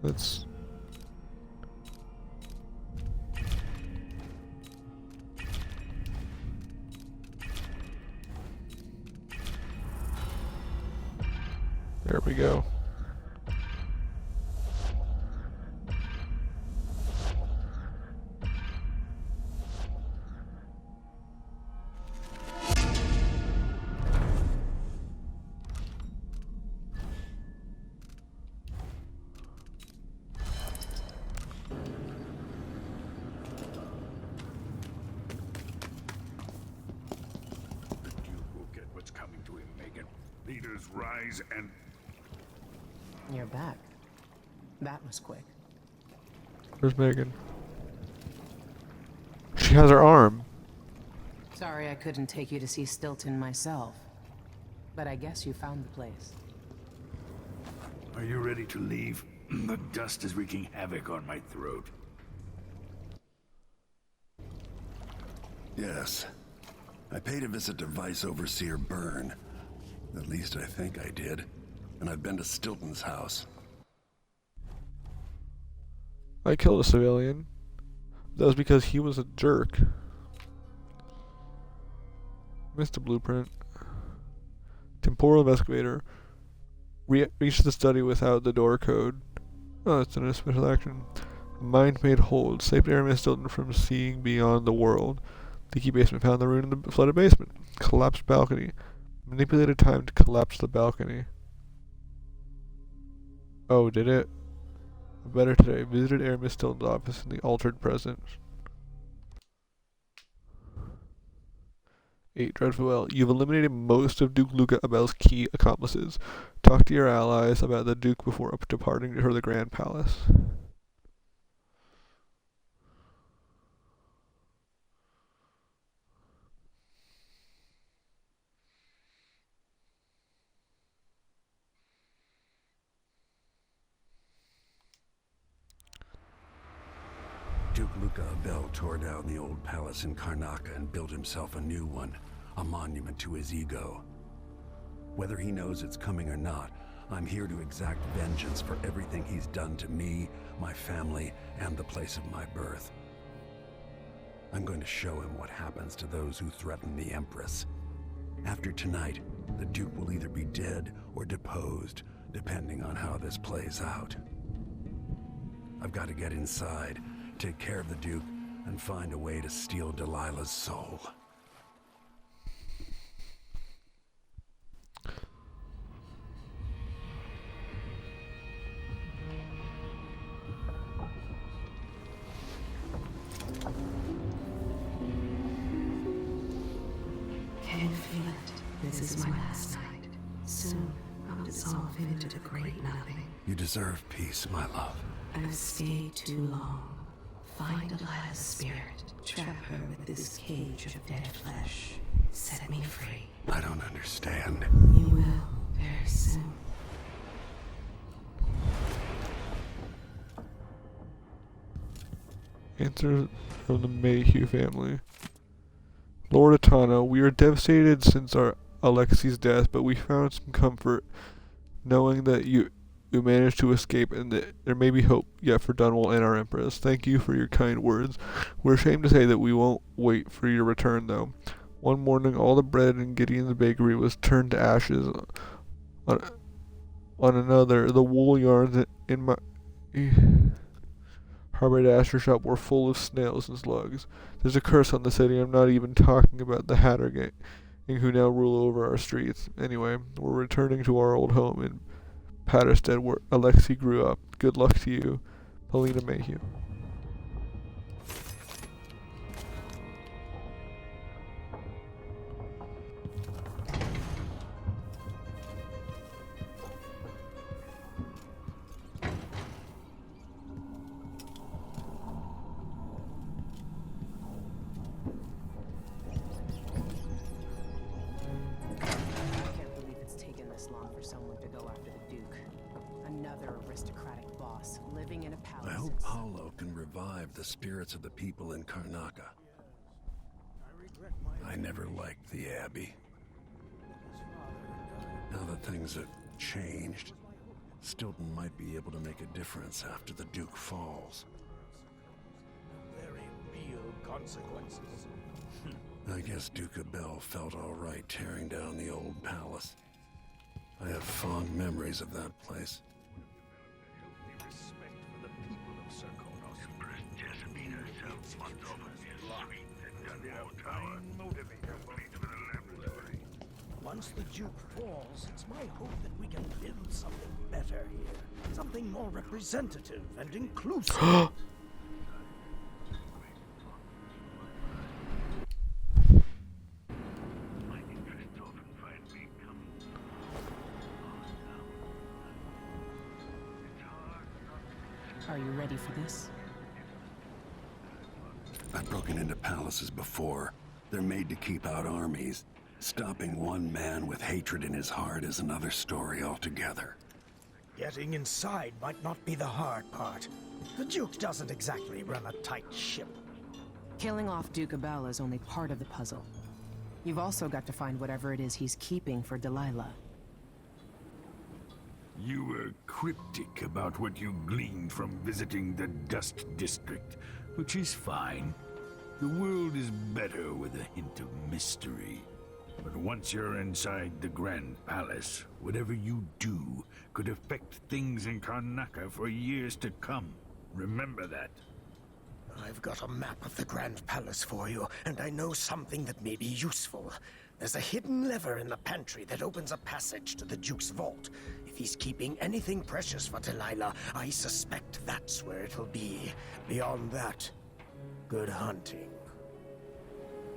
Let's... There we go. Leaders rise and... You're back. That was quick. Where's Megan? She has her arm. Sorry I couldn't take you to see Stilton myself. But I guess you found the place. Are you ready to leave? The dust is wreaking havoc on my throat. Yes. I paid a visit to Vice Overseer Byrne. At least I think I did. And I've been to Stilton's house. I killed a civilian. That was because he was a jerk. Missed a blueprint. Temporal excavator. Reached the study without the door code. Oh, that's in a special action. Mind made hold. Saved Aramis Stilton from seeing beyond the world. Leaky basement found the ruin in the flooded basement. Collapsed balcony. Manipulated time to collapse the balcony. Oh, did it? Better today. Visited Aramis Stilton's office in the altered present. 8. Dreadful Well. You've eliminated most of Duke Luca Abel's key accomplices. Talk to your allies about the Duke before departing for the Grand Palace. Duke Luca Abel tore down the old palace in Karnaca and built himself a new one, a monument to his ego. Whether he knows it's coming or not, I'm here to exact vengeance for everything he's done to me, my family, and the place of my birth. I'm going to show him what happens to those who threaten the Empress. After tonight, the Duke will either be dead or deposed, depending on how this plays out. I've got to get inside, take care of the Duke, and find a way to steal Delilah's soul. Can you feel it? This is my last night. Soon, I'll dissolve into the great nothing. You deserve peace, my love. I've stayed too long. Find Delilah's spirit. Trap her with this cage of dead flesh. Set me free. I don't understand. You will, very soon. Answer from the Mayhew family. Lord Atana, we are devastated since our Alexi's death, but we found some comfort knowing that you managed to escape and that there may be hope yet for Dunwall and our Empress. Thank you for your kind words. We're ashamed to say that we won't wait for your return, though. One morning, all the bread in Gideon's bakery was turned to ashes. On another, the wool yarns in my haberdasher shop were full of snails and slugs. There's a curse on the city. I'm not even talking about the Hatter gang who now rule over our streets. Anyway, we're returning to our old home in Patterstead, where Alexei grew up. Good luck to you, Paulina Mayhew. The spirits of the people in Karnaca. I never liked the Abbey. Now that things have changed, Stilton might be able to make a difference after the Duke falls. Very real consequences. I guess Duke Abel felt all right tearing down the old palace. I have fond memories of that place. Once the Duke falls, it's my hope that we can build something better here. Something more representative and inclusive. Are you ready for this? I've broken into palaces before. They're made to keep out armies. Stopping one man with hatred in his heart is another story altogether. Getting inside might not be the hard part. The Duke doesn't exactly run a tight ship. Killing off Duke Abel is only part of the puzzle. You've also got to find whatever it is he's keeping for Delilah. You were cryptic about what you gleaned from visiting the Dust District, which is fine. The world is better with a hint of mystery. But once you're inside the Grand Palace, whatever you do could affect things in Karnaca for years to come. Remember that. I've got a map of the Grand Palace for you, and I know something that may be useful. There's a hidden lever in the pantry that opens a passage to the Duke's vault. If he's keeping anything precious for Delilah, I suspect that's where it'll be. Beyond that, good hunting.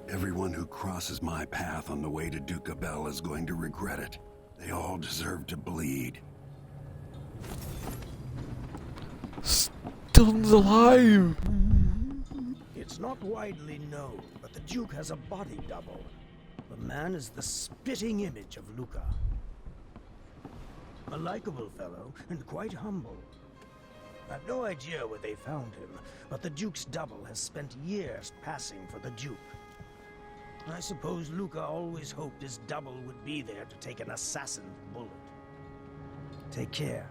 Everyone who crosses my path on the way to Duke Abel is going to regret it. They all deserve to bleed. Stilton's alive! It's not widely known, but the Duke has a body double. The man is the spitting image of Luca. A likable fellow, and quite humble. I've no idea where they found him, but the Duke's double has spent years passing for the Duke. I suppose Luca always hoped his double would be there to take an assassin's bullet. Take care.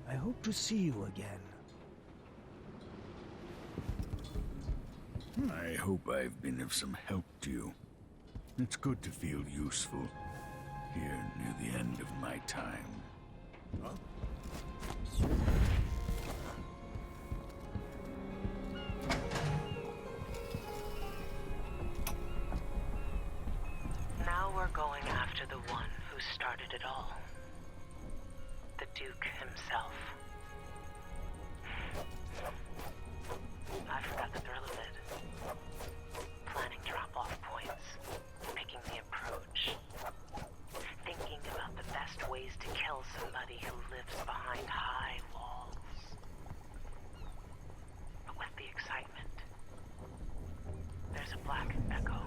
I hope to see you again. I hope I've been of some help to you. It's good to feel useful here near the end. my time. Now we're going after the one who started it all. The Duke himself. I forgot the thrill of it. Planning drop-off points, picking the approach, thinking about the best ways to kill somebody who lives behind high walls. But with the excitement, there's a black echo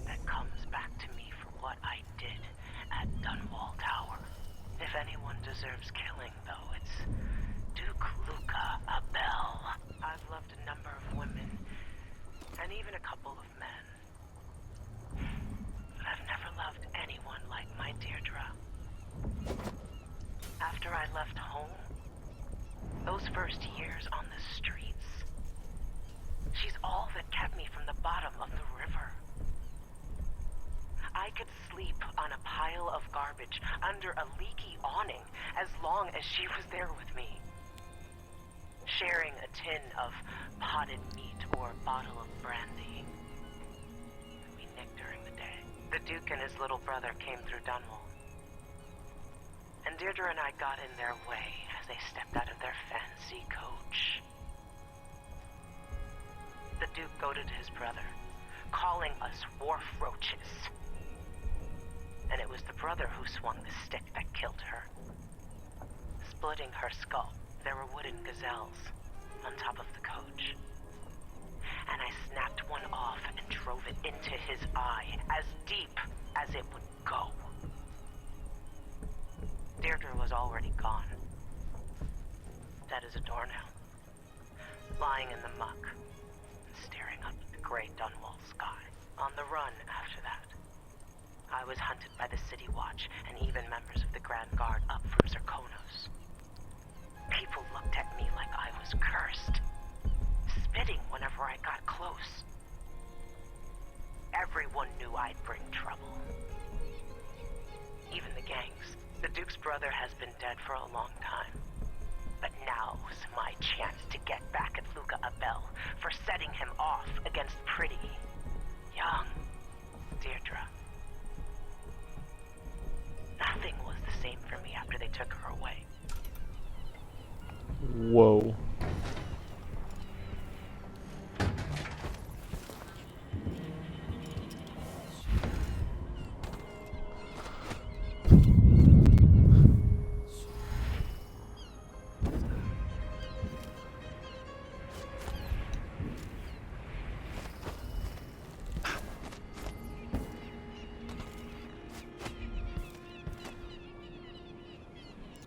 that comes back to me for what I did at Dunwall Tower. If anyone deserves killing, though, it's Duke Luca Abel. I've loved a number of women, and even a couple of men. But I've never loved anyone like my Deirdre. After I left home, those first years on the streets, she's all that kept me from the bottom of the river. I could sleep on a pile of garbage under a leaky awning as long as she was there with me. Sharing a tin of potted meat or a bottle of brandy we nicked during the day. The Duke and his little brother came through Dunwall. And Deirdre and I got in their way as they stepped out of their fancy coach. The Duke goaded his brother, calling us wharf roaches. And it was the brother who swung the stick that killed her. Splitting her skull, there were wooden gazelles on top of the coach. And I snapped one off and drove it into his eye, as deep as it would go. Deirdre was already gone. Dead as a doornail. Lying in the muck, and staring up at the gray Dunwall sky. On the run after that. I was hunted by the City Watch and even members of the Grand Guard up from Zirconos. People looked at me like I was cursed, spitting whenever I got close. Everyone knew I'd bring trouble. Even the gangs. The Duke's brother has been dead for a long time. But now's my chance to get back at Luca Abel for setting him off against pretty, young Deirdre. Nothing was the same for me after they took her away. Whoa.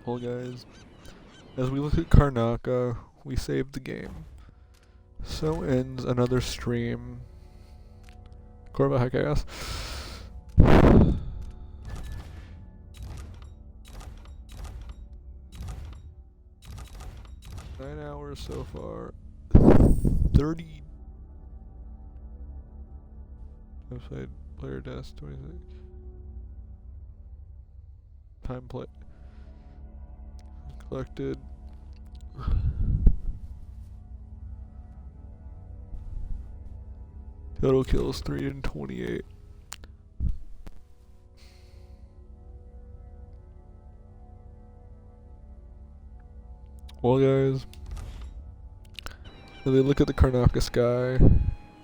Well, guys, as we look at Karnaca, we saved the game. So ends another stream. Corvo, High Chaos. 9 hours so far. 30. Website, player deaths, 26. Time play. Collected. Total kills 328. Well, guys, if they look at the Karnaca sky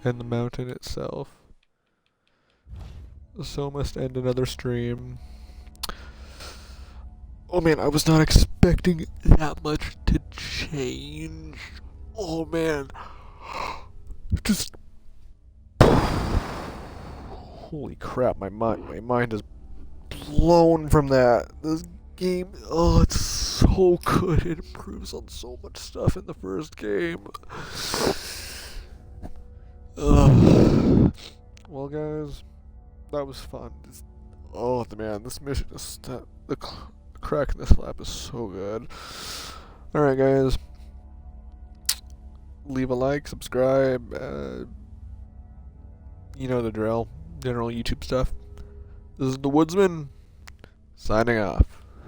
and the mountain itself, so must end another stream. Oh man, I was not expecting that much to change. Oh man, just holy crap! My mind is blown from that. This game, oh, it's so good. It improves on so much stuff in the first game. Well, guys, that was fun. Oh man, this mission is the crack in this lap is so good. Alright, guys, leave a like, subscribe, you know the drill, general YouTube stuff. This is the Woodsman, signing off.